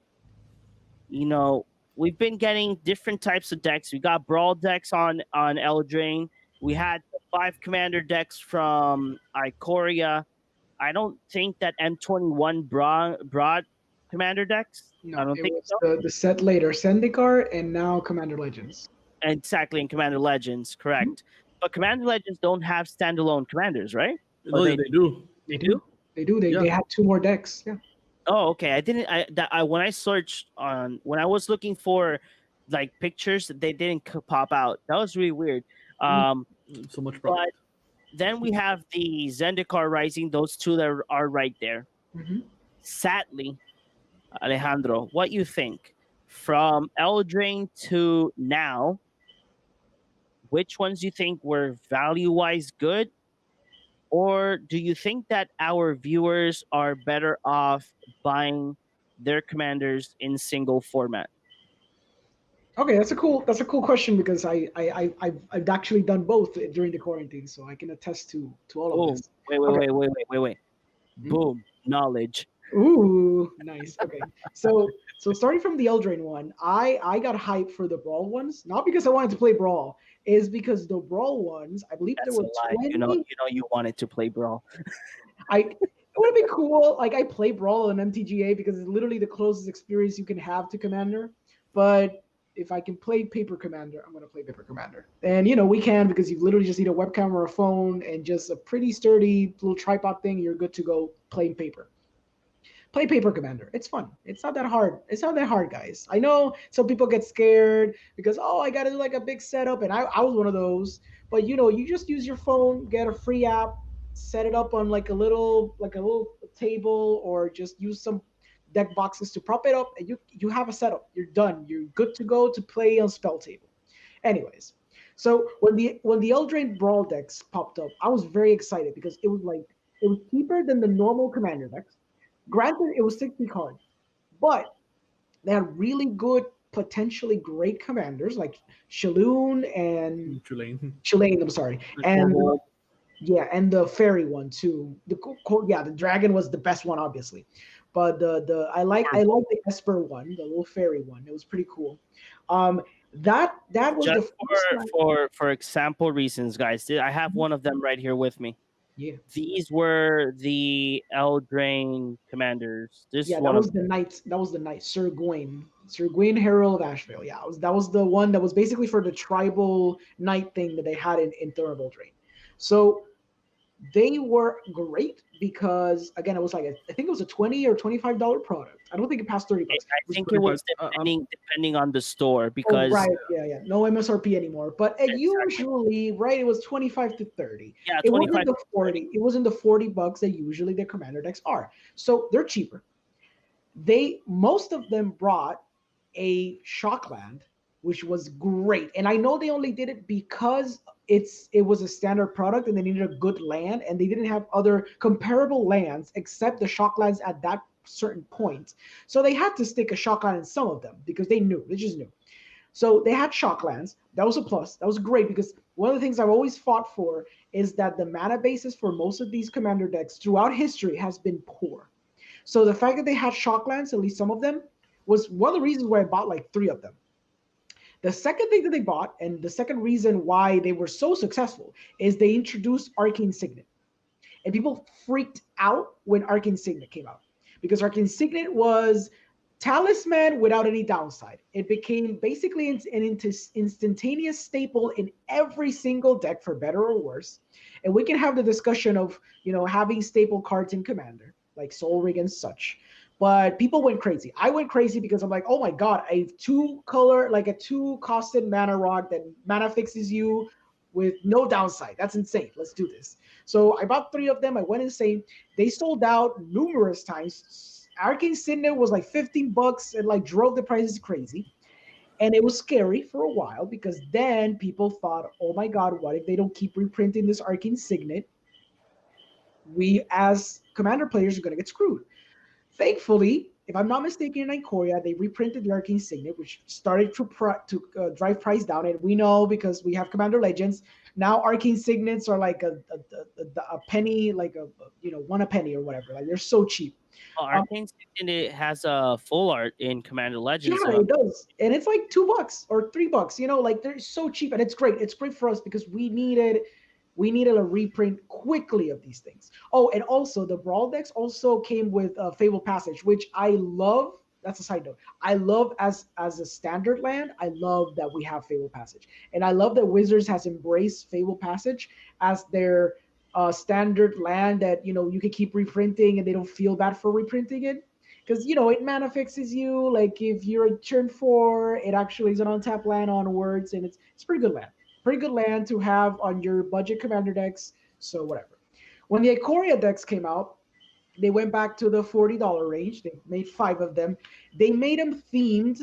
you know, we've been getting different types of decks. We got brawl decks on Eldraine. We had the 5 commander decks from Ikoria. I don't think that M21 brought commander decks. No, I don't it think was so. the set later, Zendikar, and now Commander Legends. Exactly, in Commander Legends, correct. But Commander Legends don't have standalone commanders, right? No, they do. They do? They do. They Yeah. they had two more decks. Yeah. Oh, okay. I didn't. I when I searched on when I was looking for like pictures, they didn't pop out. That was really weird. Mm. Um, So much but product. then we have the Zendikar Rising. Those two that are right there. Hmm. Sadly, Alejandro, what you think from Eldraine to now? Which ones you think were value wise good, or do you think that our viewers are better off buying their commanders in single format? Okay, that's a cool question because I've actually done both during the quarantine, so I can attest to all of Oh, this. wait, wait, Okay. wait, wait, wait, wait, wait. Hmm? Boom, knowledge. Ooh, nice. Okay. So starting from the Eldraine one, I got hyped for the Brawl ones, not because I wanted to play Brawl, is because the Brawl ones, I believe there That's a were lie. 20. You wanted to play Brawl. It would have been cool. Like I play Brawl on MTGA because it's literally the closest experience you can have to Commander. But if I can play Paper Commander, I'm gonna play Paper Commander. And we can because you literally just need a webcam or a phone and just a pretty sturdy little tripod thing. You're good to go playing Paper. Play Paper Commander. It's fun. It's not that hard. It's not that hard, guys. I know some people get scared because I gotta do like a big setup, and I was one of those. But you just use your phone, get a free app, set it up on like a little table, or just use some deck boxes to prop it up, and you have a setup. You're done. You're good to go to play on Spell Table. Anyways, so when the Eldraine Brawl decks popped up, I was very excited because it was cheaper than the normal Commander decks. Granted, it was 60 cards, but they had really good, potentially great commanders like Shaloon and Tulane. Shalane. I'm sorry, and Kobold. yeah, and the fairy one too. The dragon was the best one, obviously, but the I like the Esper one, the little fairy one. It was pretty cool. That was the Just first time. for example reasons, guys. I have one of them right here with me. Yeah, These were the Eldraine commanders. This yeah, is that one of was the knight. That was the knight, Sir Gawain, Herald of Ashvale. Yeah, that was the one that was basically for the tribal knight thing that they had in Thurable Drain. So they were great because again, it was like I think it was a $20 or $25 product. I don't think it passed 30 bucks. I It was think it But was I'm depending on the store Oh, because right, yeah, yeah, no MSRP anymore. But exactly, usually, right, it was 25 to 30. yeah, It wasn't 25 the to 30. 40. It wasn't the $40 that usually the commander decks are. So they're cheaper. Most of them brought a Shockland, which was great. And I know they only did it because it was a standard product and they needed a good land and they didn't have other comparable lands except the Shocklands at that certain point. So they had to stick a Shockland in some of them because they just knew. So they had Shocklands. That was a plus. That was great because one of the things I've always fought for is that the mana basis for most of these commander decks throughout history has been poor. So the fact that they had Shocklands, at least some of them, was one of the reasons why I bought like three of them. The second thing that they bought, and the second reason why they were so successful, is they introduced Arcane Signet. And people freaked out when Arcane Signet came out because Arcane Signet was talisman without any downside. It became basically an instantaneous staple in every single deck, for better or worse. And we can have the discussion of having staple cards in Commander like Soul Ring and such. But people went crazy. I went crazy because I'm like, oh my god, a a two-costed mana rock that mana fixes you with no downside. That's insane. Let's do this. So I bought three of them. I went insane. They sold out numerous times. Arcane Signet was like $15 and like drove the prices crazy. And it was scary for a while because then people thought, oh my God, what if they don't keep reprinting this Arcane Signet? We as Commander players are going to get screwed. Thankfully, if I'm not mistaken, in Ikoria, they reprinted the Arcane Signet, which started to drive price down. And we know because we have Commander Legends, now Arcane Signets are like a penny, like one a penny or whatever. Like they're so cheap. Oh, Um, Arcane Signet has a full art in Commander yeah, Legends. it does, and it's like $2 or $3. Like they're so cheap, and it's great. It's great for us because we needed a reprint quickly of these things. Oh, and also the Brawl decks also came with Fable Passage, which I love. That's a side note. I love as a standard land. I love that we have Fable Passage, and I love that Wizards has embraced Fable Passage as their standard land that you can keep reprinting and they don't feel bad for reprinting it, because it mana fixes you. Like if you're a turn 4, it actually is an untapped land onwards, and it's pretty good land to have on your budget commander decks. So whatever. When the Ikoria decks came out, they went back to the $40 range. They made 5 of them. They made them themed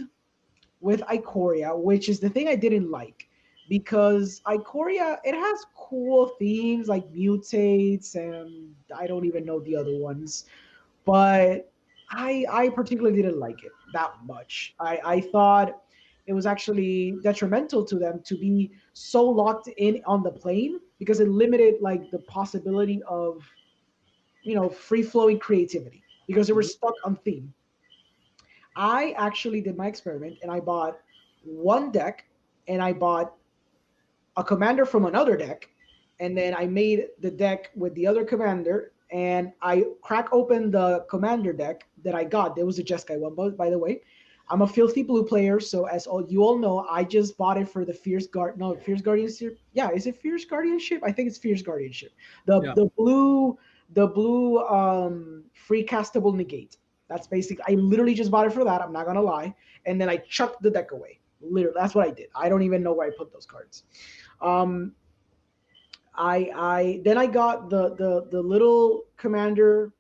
with Ikoria, which is the thing I didn't like, because Ikoria, it has cool themes like mutates, and I don't even know the other ones, but I particularly didn't like it that much. I thought it was actually detrimental to them to be so locked in on the plane, because it limited like the possibility of free flowing creativity, because they were stuck on theme. I actually did my experiment and I bought one deck, and I bought a commander from another deck, and then I made the deck with the other commander, and I crack open the commander deck that I got. There was a Jeskai one, but by the way, I'm a filthy blue player, so as you all know, I just bought it for the Fierce Guardianship. Yeah, is it Fierce Guardianship? I think it's Fierce Guardianship. The Yeah. the blue free castable negate. That's basically, I literally just bought it for that. I'm not gonna lie, and then I chucked the deck away. Literally, that's what I did. I don't even know where I put those cards. Um, I then I got the little commander,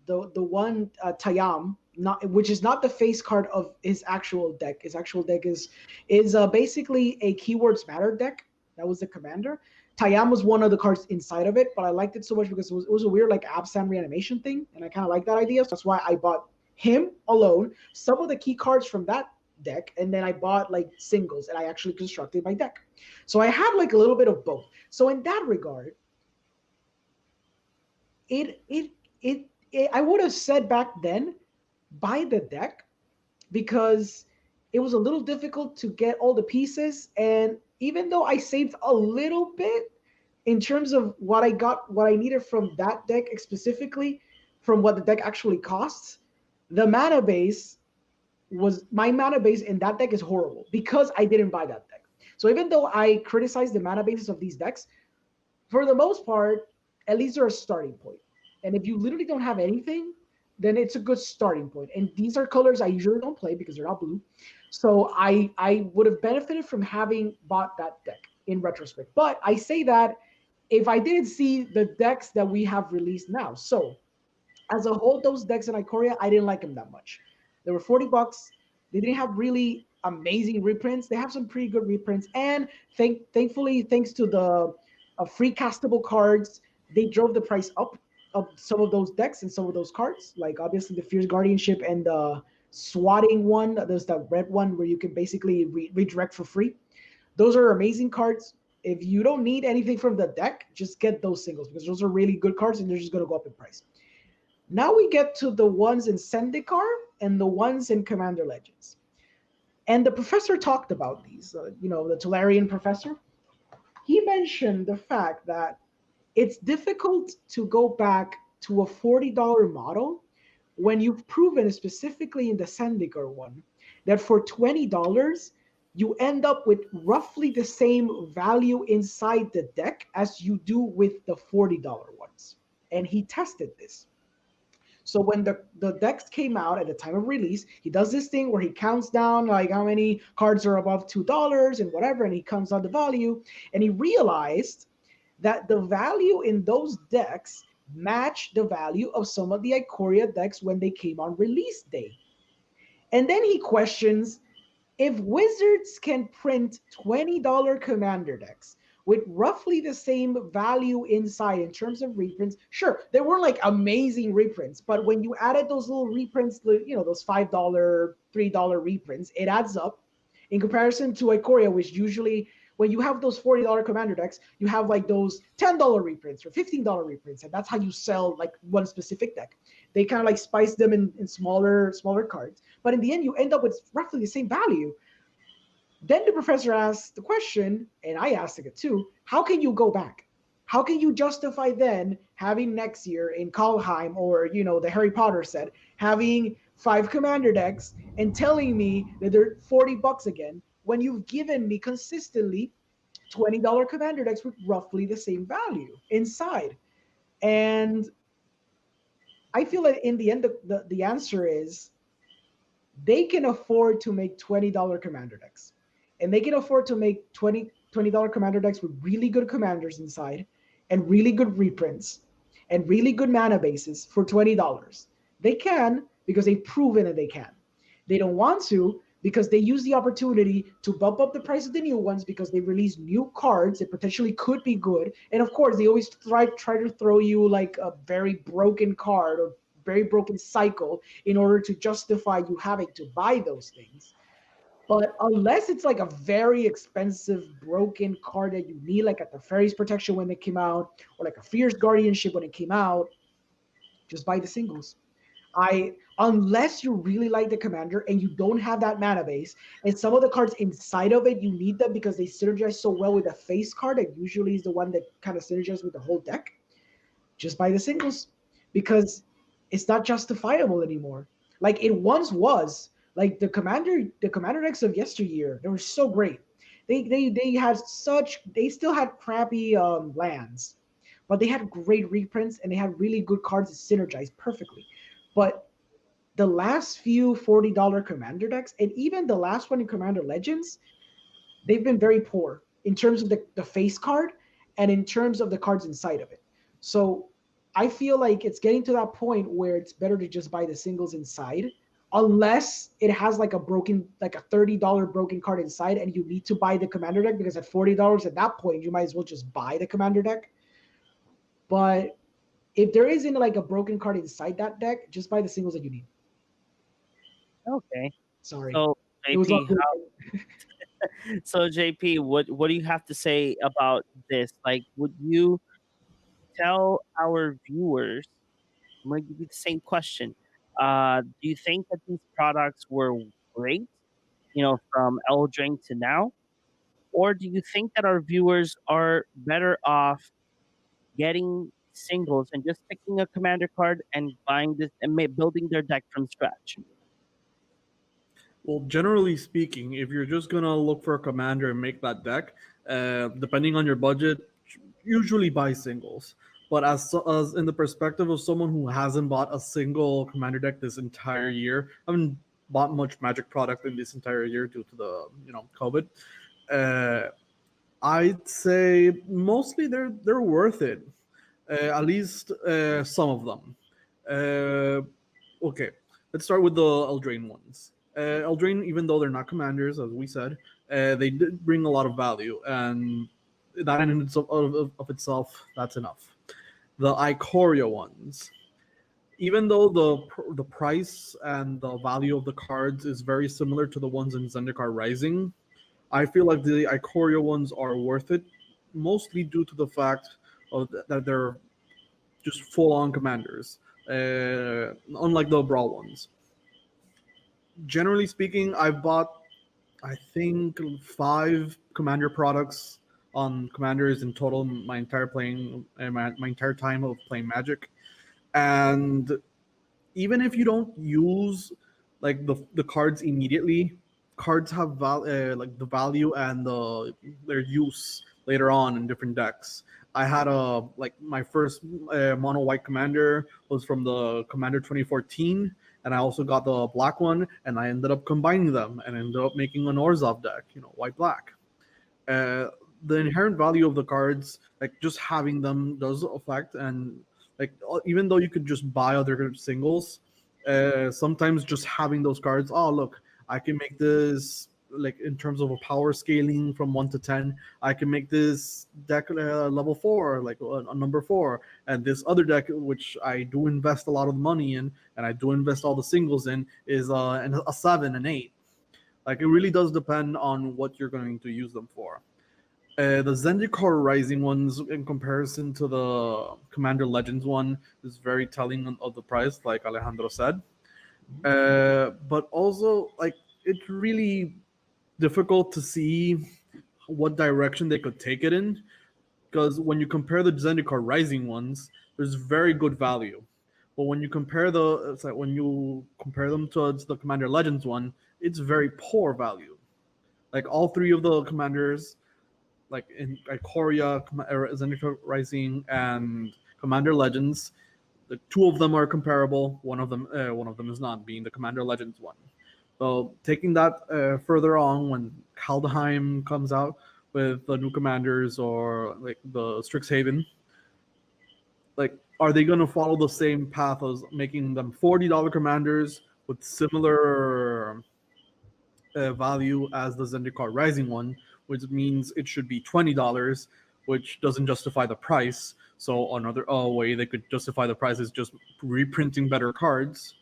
the one Tayam, not which is not the face card of his actual deck. His actual deck is basically a keywords matter deck. That was the commander. Tayam was one of the cards inside of it, but I liked it so much because it was a weird like Absam reanimation thing, and I kind of like that idea. So that's why I bought him alone, some of the key cards from that deck, and then I bought like singles, and I actually constructed my deck. So I had like a little bit of both. So in that regard, it it it, I would have said back then, buy the deck, because it was a little difficult to get all the pieces. And even though I saved a little bit in terms of what I got, what I needed from that deck specifically, from what the deck actually costs, the mana base my mana base in that deck is horrible because I didn't buy that deck. So even though I criticize the mana bases of these decks, for the most part, at least they're a starting point. And if you literally don't have anything, then it's a good starting point. And these are colors I usually don't play because they're not blue. So I would have benefited from having bought that deck in retrospect. But I say that if I didn't see the decks that we have released now. So as a whole, those decks in Ikoria, I didn't like them that much. They were $40. They didn't have really amazing reprints. They have some pretty good reprints. And thankfully, thanks to the free castable cards, they drove the price up of some of those decks and some of those cards. Like obviously the Fierce Guardianship and the swatting one. There's that red one where you can basically redirect for free. Those are amazing cards. If you don't need anything from the deck, just get those singles because those are really good cards and they're just going to go up in price. Now we get to the ones in Zendikar and the ones in Commander Legends. And the professor talked about these, the Tolarian professor. He mentioned the fact that it's difficult to go back to a $40 model when you've proven, specifically in the Zendikar one, that for $20, you end up with roughly the same value inside the deck as you do with the $40 ones. And he tested this. So when the decks came out at the time of release, he does this thing where he counts down like how many cards are above $2 and whatever, and he counts out the value, and he realized that the value in those decks matched the value of some of the Ikoria decks when they came on release day. And then he questions, if Wizards can print $20 commander decks with roughly the same value inside in terms of reprints, sure, they weren't like amazing reprints, but when you added those little reprints, those $5, $3 reprints, it adds up in comparison to Ikoria, which usually, when you have those $40 commander decks, you have like those $10 reprints or $15 reprints, and that's how you sell like one specific deck. They kind of like spice them in smaller cards, but in the end, you end up with roughly the same value. Then the professor asked the question, and I asked it too, how can you go back? How can you justify then having next year in Kaldheim or, the Harry Potter set, having 5 commander decks and telling me that they're $40 again when you've given me consistently $20 commander decks with roughly the same value inside? And I feel that in the end, the answer is they can afford to make $20 commander decks. And they can afford to make $20 commander decks with really good commanders inside and really good reprints and really good mana bases for $20. They can because they've proven that they can. They don't want to because they use the opportunity to bump up the price of the new ones because they release new cards that potentially could be good. And of course, they always try to throw you like a very broken card or very broken cycle in order to justify you having to buy those things. But unless it's like a very expensive broken card that you need, like at the Fairies Protection when it came out, or like a Fierce Guardianship when it came out, just buy the singles. Unless you really like the commander and you don't have that mana base, and some of the cards inside of it you need them because they synergize so well with a face card that usually is the one that kind of synergizes with the whole deck, just buy the singles because it's not justifiable anymore. Like it once was. Like the commander decks of yesteryear, they were so great. They still had crappy lands, but they had great reprints and they had really good cards that synergize perfectly. But the last few $40 commander decks, and even the last one in Commander Legends, they've been very poor in terms of the face card and in terms of the cards inside of it. So I feel like it's getting to that point where it's better to just buy the singles inside, unless it has like a $30 broken card inside and you need to buy the commander deck, because at $40 at that point, you might as well just buy the commander deck. But if there isn't like a broken card inside that deck, just buy the singles that you need. Okay. Sorry. So It was all JP, good. so JP, what do you have to say about this? Like, would you tell our viewers? I'm going to give you the same question. Do you think that these products were great, from Eldraine to now? Or do you think that our viewers are better off getting singles and just picking a commander card and buying this and building their deck from scratch? Well, generally speaking, if you're just gonna look for a commander and make that deck, depending on your budget, usually buy singles. But as in the perspective of someone who hasn't bought a single commander deck this entire year, I haven't bought much Magic product in this entire year due to the COVID. I'd say mostly they're worth it. At least some of them. Okay, let's start with the Eldraine ones. Eldraine, even though they're not commanders, as we said, they did bring a lot of value, and that in of itself, that's enough. The Ikoria ones, even though the price and the value of the cards is very similar to the ones in Zendikar Rising, I feel like the Ikoria ones are worth it, mostly due to the fact that they're just full-on commanders, unlike the Brawl ones. Generally speaking, I've bought, I think, 5 commander products on commanders in total my entire my entire time of playing Magic, and even if you don't use like the cards immediately, cards have like the value and their use later on in different decks. I had my first mono white commander was from the Commander 2014, and I also got the black one, and I ended up combining them and ended up making an Orzhov deck, white black. The inherent value of the cards, like just having them, does affect, and like even though you could just buy other singles, sometimes just having those cards, oh look, I can make this, like in terms of a power scaling from 1 to 10, I can make this deck level 4, like a number 4, and this other deck, which I do invest a lot of money in and I do invest all the singles in, is a 7 and 8. Like it really does depend on what you're going to use them for. The Zendikar Rising ones, in comparison to the Commander Legends one, is very telling of the price, like Alejandro said. But also, like, it's really difficult to see what direction they could take it in, because when you compare the Zendikar Rising ones, there's very good value. But when you compare when you compare them to the Commander Legends one, it's very poor value. Like all 3 of the commanders, like in Ikoria, Zendikar Rising, and Commander Legends, the two of them are comparable. One of them is not, being the Commander Legends one. So taking that further on, when Kaldheim comes out with the new commanders, or like the Strixhaven, like, are they going to follow the same path as making them $40 commanders with similar value as the Zendikar Rising one, which means it should be $20, which doesn't justify the price. So another way they could justify the price is just reprinting better cards.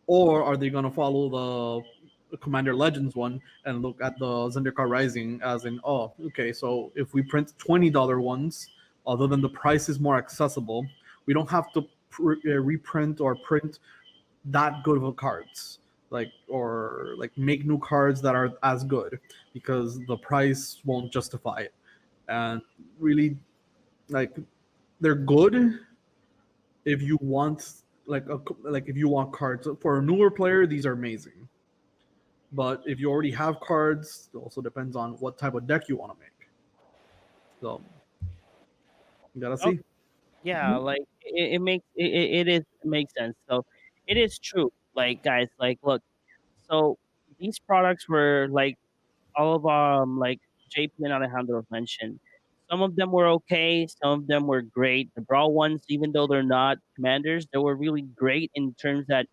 Or are they going to follow the Commander Legends one and look at the Zendikar Rising as in, oh, okay, so if we print $20 ones, other than the price is more accessible, we don't have to reprint or print that good of cards, like, or like make new cards that are as good, because the price won't justify it. And really, like, they're good if you want like if you want cards. For a newer player, these are amazing, but if you already have cards, it also depends on what type of deck you want to make. So you gotta Oh, see. yeah, like it makes sense. So it is true. Like guys, like look, so these products were like all of like JP and Alejandro mentioned. Some of them were okay, some of them were great. The brawl ones, even though they're not commanders, they were really great in terms that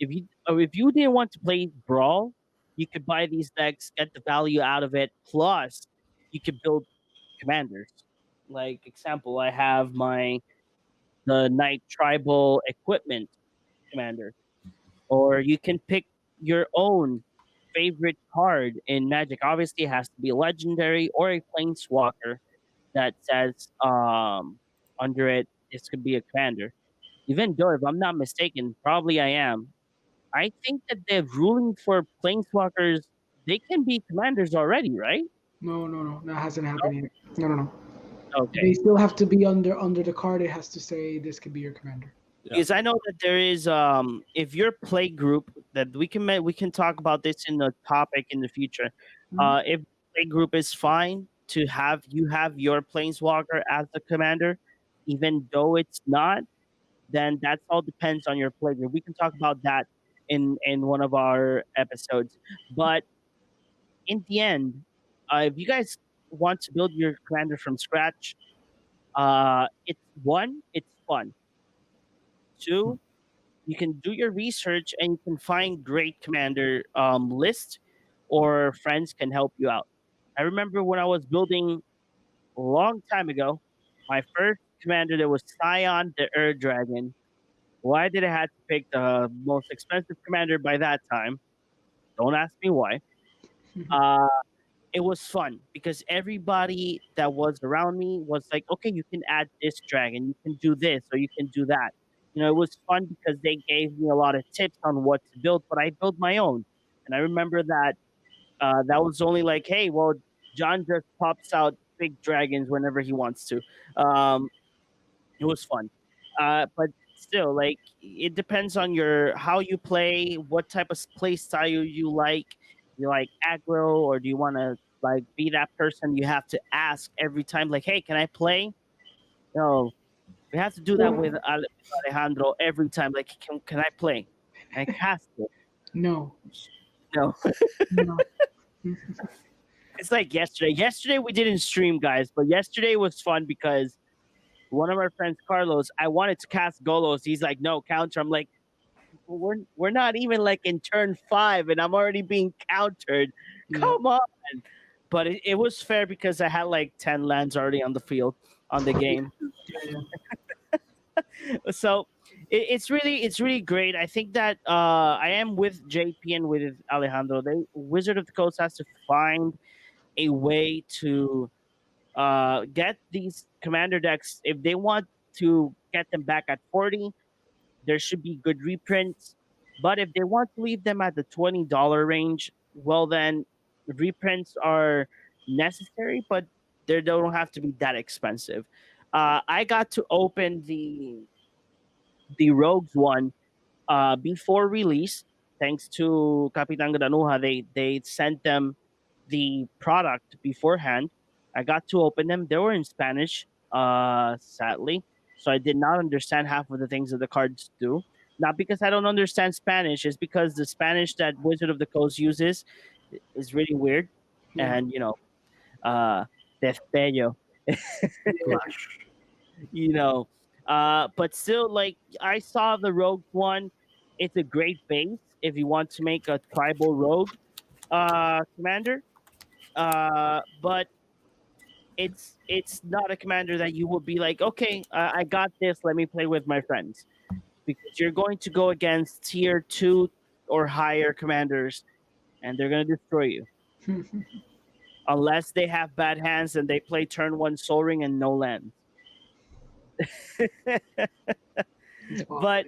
if you didn't want to play brawl, you could buy these decks, get the value out of it, plus you could build commanders. Like example, I have the Knight Tribal Equipment commander, or you can pick your own favorite card in Magic. Obviously, it has to be a legendary or a planeswalker that says under it this could be a commander. Even though, if I'm not mistaken, probably I am. I think that the ruling for planeswalkers, they can be commanders already, right? No, no, no, that hasn't happened yet. No, no, no. They Okay. still have to be under the card. It has to say this could be your commander. Yeah. Because I know that there is if your play group that we can talk about this in the topic in the future. Mhm. If play group is fine to have you have your planeswalker as the commander, even though it's not, then that's all depends on your play group. We can talk about that in one of our episodes. But in the end, if you guys want to build your commander from scratch, it's fun. Two, you can do your research and you can find great commander list, or friends can help you out. I remember when I was building a long time ago, my first commander that was Scion the Ur Dragon. Why did I have to pick the most expensive commander by that time? Don't ask me why. Uh, it was fun because everybody that was around me was like, okay, you can add this dragon, you can do this, or you can do that. You know, it was fun because they gave me a lot of tips on what to build, but I built my own. And I remember that that was only like, hey, well, John just pops out big dragons whenever he wants to. Um, it was fun. But still, like, it depends on your how you play, what type of play style you like. You like aggro, or do you want to like be that person you have to ask every time, like, hey, can I play? No, we have to do that with Alejandro every time. Like, can I play? Like, has to. No, No, no. it's like yesterday. Yesterday we didn't stream, guys, but yesterday was fun because one of our friends, Carlos, I wanted to cast Golos. He's like, no, counter. I'm like, we're not even like in turn 5 and I'm already being countered. Yeah. Come on. But it was fair because I had like 10 lands already on the field on the game. Yeah, So it's really great. I think that I am with JP and with Alejandro. They Wizard of the Coast has to find a way to get these commander decks if they want to get them back at 40. There should be good reprints. But if they want to leave them at the $20 range, well, then reprints are necessary, but they don't have to be that expensive. I got to open the Rogues one before release, thanks to Capitan Granuja. They sent them the product beforehand. I got to open them. They were in Spanish, sadly. so I did not understand half of the things that the cards do. Not because I don't understand Spanish, it's because the Spanish that Wizard of the Coast uses is really weird, Yeah. and destello, you know. But still, like I saw the rogue one, it's a great base if you want to make a tribal rogue commander. But it's not a commander that you would be like, okay, I got this. Let me play with my friends, because you're going to go against tier 2 or higher commanders, and they're going to destroy you unless they have bad hands and they play turn 1 Soul Ring and no land. It's fine. But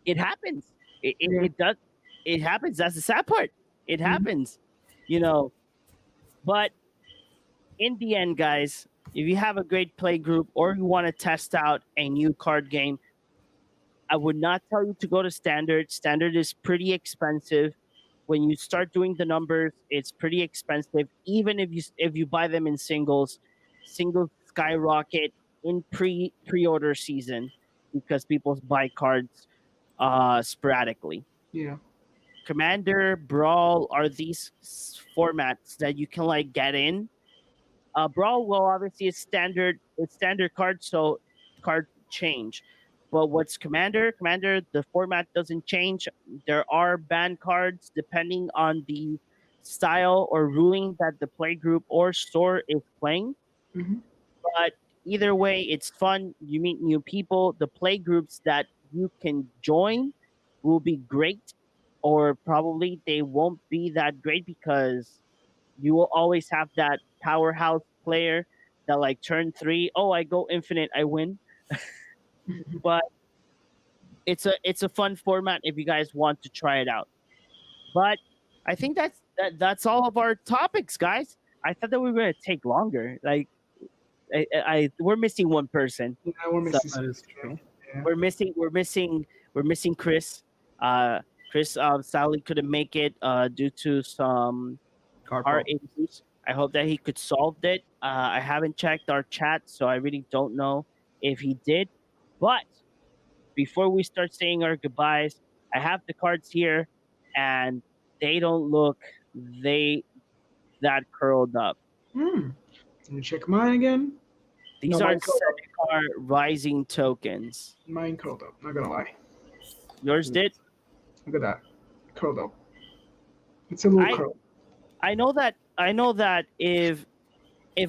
it happens. Yeah. It does. It happens. That's the sad part. It Mhm. happens, you know. But in the end, guys, if you have a great play group or you want to test out a new card game, I would not tell you to go to standard. Standard is pretty expensive. When you start doing the numbers, it's pretty expensive. Even if you buy them in singles skyrocket in pre-order season because people buy cards sporadically. Yeah. Commander, Brawl are these formats that you can like get in. Brawl, well, obviously it's standard card, so card change. But what's Commander? Commander, the format doesn't change. There are ban cards depending on the style or ruling that the play group or store is playing. Hmm. But either way, it's fun. You meet new people. The play groups that you can join will be great, or probably they won't be that great because you will always have that powerhouse player that like turn 3, oh, I go infinite, I win. But it's a fun format if you guys want to try it out. But I think that's all of our topics, guys. I thought that we were gonna take longer. Like we're missing one person. Yeah, we're missing That is true. Yeah. We're missing Chris. Chris sadly couldn't make it due to some Card our problem. issues. I hope that he could solve it. I haven't checked our chat, so I really don't know if he did. But before we start saying our goodbyes, I have the cards here, and they don't look that curled up. Hmm. Let me check mine again. These No, are mine curled up. Zendikar Rising tokens. Mine curled up. Not gonna lie. Yours did? Look at that. Curled up. It's a little curled. I know that if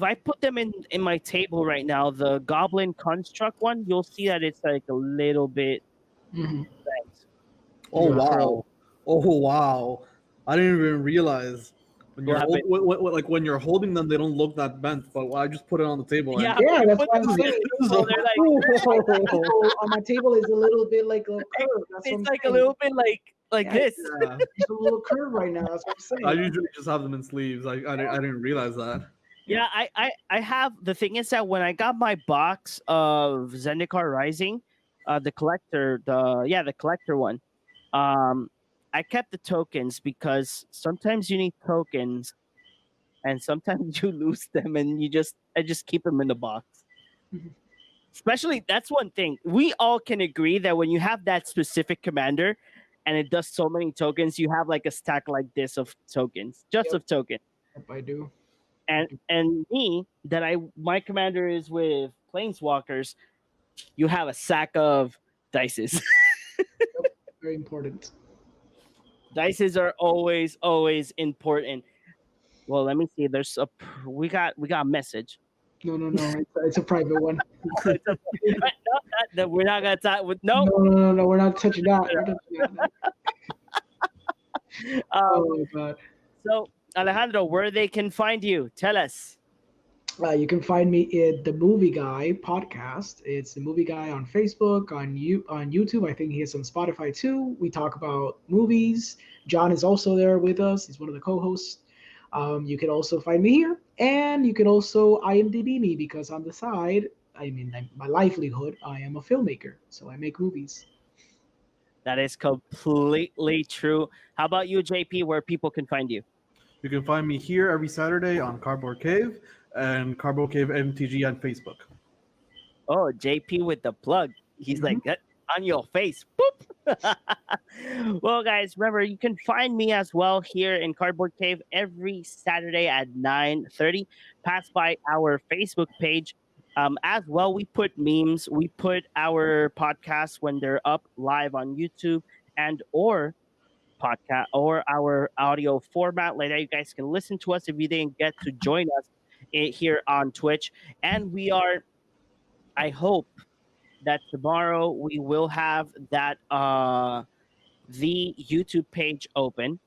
I put them in my table right now, the Goblin Construct one, you'll see that it's like a little bit Mhm. bent. Oh Yeah. wow! Oh wow! I didn't even realize when What you're happened? like when you're holding them, they don't look that bent. But I just put it on the table. and- Yeah, Yeah, that's put what I'm them on the saying. table, they're like, So, on my table is a little bit like a curve. That's what it's I'm like a saying. little bit like Yeah, this. Yeah. It's a little curve right now. That's what I'm I saying. usually just have them in sleeves. I didn't realize that. Yeah, I have. The thing is that when I got my box of Zendikar Rising, the collector, the collector one, I kept the tokens because sometimes you need tokens, and sometimes you lose them, and I just keep them in the box. Mhm. Especially, that's one thing we all can agree that when you have that specific commander, and it does so many tokens, you have like a stack like this of tokens, just Yep. of tokens. Yep, I do. And me that my commander is with planeswalkers, you have a sack of dices. Very important. Dices are always important. Well, let me see. We got a message. No. It's a private one. No, we're not gonna talk with no. No. We're not touching that. We're touching that. Oh my god. So Alejandro, where they can find you? Tell us. You can find me at the Movie Guy podcast. It's the Movie Guy on Facebook, on YouTube. I think he is on Spotify too. We talk about movies. John is also there with us. He's one of the co-hosts. You can also find me here, and you can also IMDb me because on the side, my livelihood, I am a filmmaker, so I make movies. That is completely true. How about you, JP? Where people can find you? You can find me here every Saturday on Cardboard Cave and Cardboard Cave MTG on Facebook. Oh, JP with the plug. He's like, Mhm. "That on your face." Boop. Well, guys, remember you can find me as well here in Cardboard Cave every Saturday at 9:30. Pass by our Facebook page. As well, we put memes. We put our podcasts when they're up live on YouTube and or podcast or our audio format. Like that, you guys can listen to us if you didn't get to join us here on Twitch. And we are. I hope that tomorrow we will have that the YouTube page open.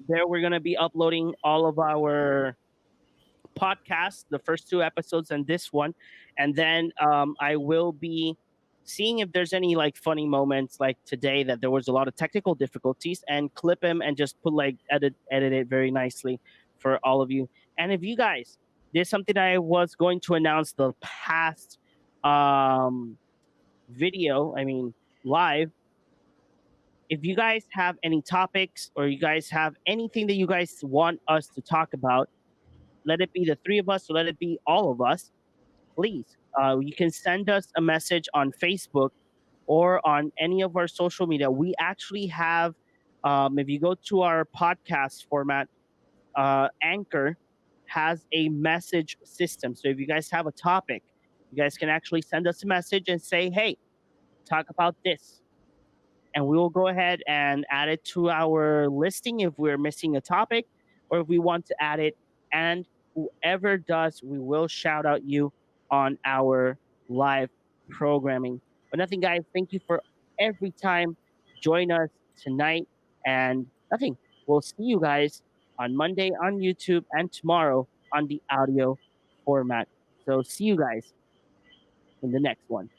There we're gonna be uploading all of our podcasts, the first two episodes and this one, and then I will be seeing if there's any like funny moments like today that there was a lot of technical difficulties and clip them and just put like edit it very nicely for all of you. And if you guys, there's something I was going to announce the past um video, I mean live. If you guys have any topics or you guys have anything that you guys want us to talk about, let it be the three of us or let it be all of us, please. You can send us a message on Facebook or on any of our social media. We actually have, if you go to our podcast format, Anchor has a message system. So if you guys have a topic, you guys can actually send us a message and say, hey, talk about this, and we will go ahead and add it to our listing if we're missing a topic or if we want to add it. And whoever does, we will shout out you on our live programming. But nothing, guys, thank you for every time. Join us tonight. And nothing, we'll see you guys on Monday on YouTube and tomorrow on the audio format. So see you guys in the next one.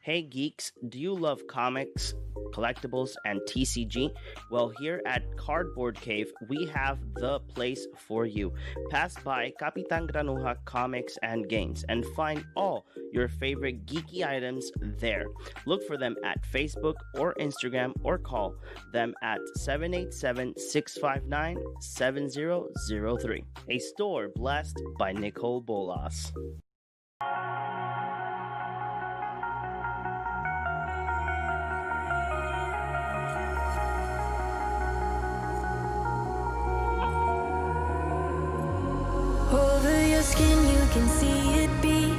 Hey geeks, do you love comics, collectibles, and TCG? Well, here at Cardboard Cave, we have the place for you. Pass by Kapitan Granuja Comics and Games and find all your favorite geeky items there. Look for them at Facebook or Instagram or call them at 787-659-7003. A store blessed by Nicole Bolas. Over your skin, you can see it beat,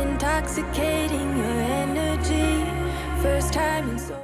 intoxicating your energy. First time in so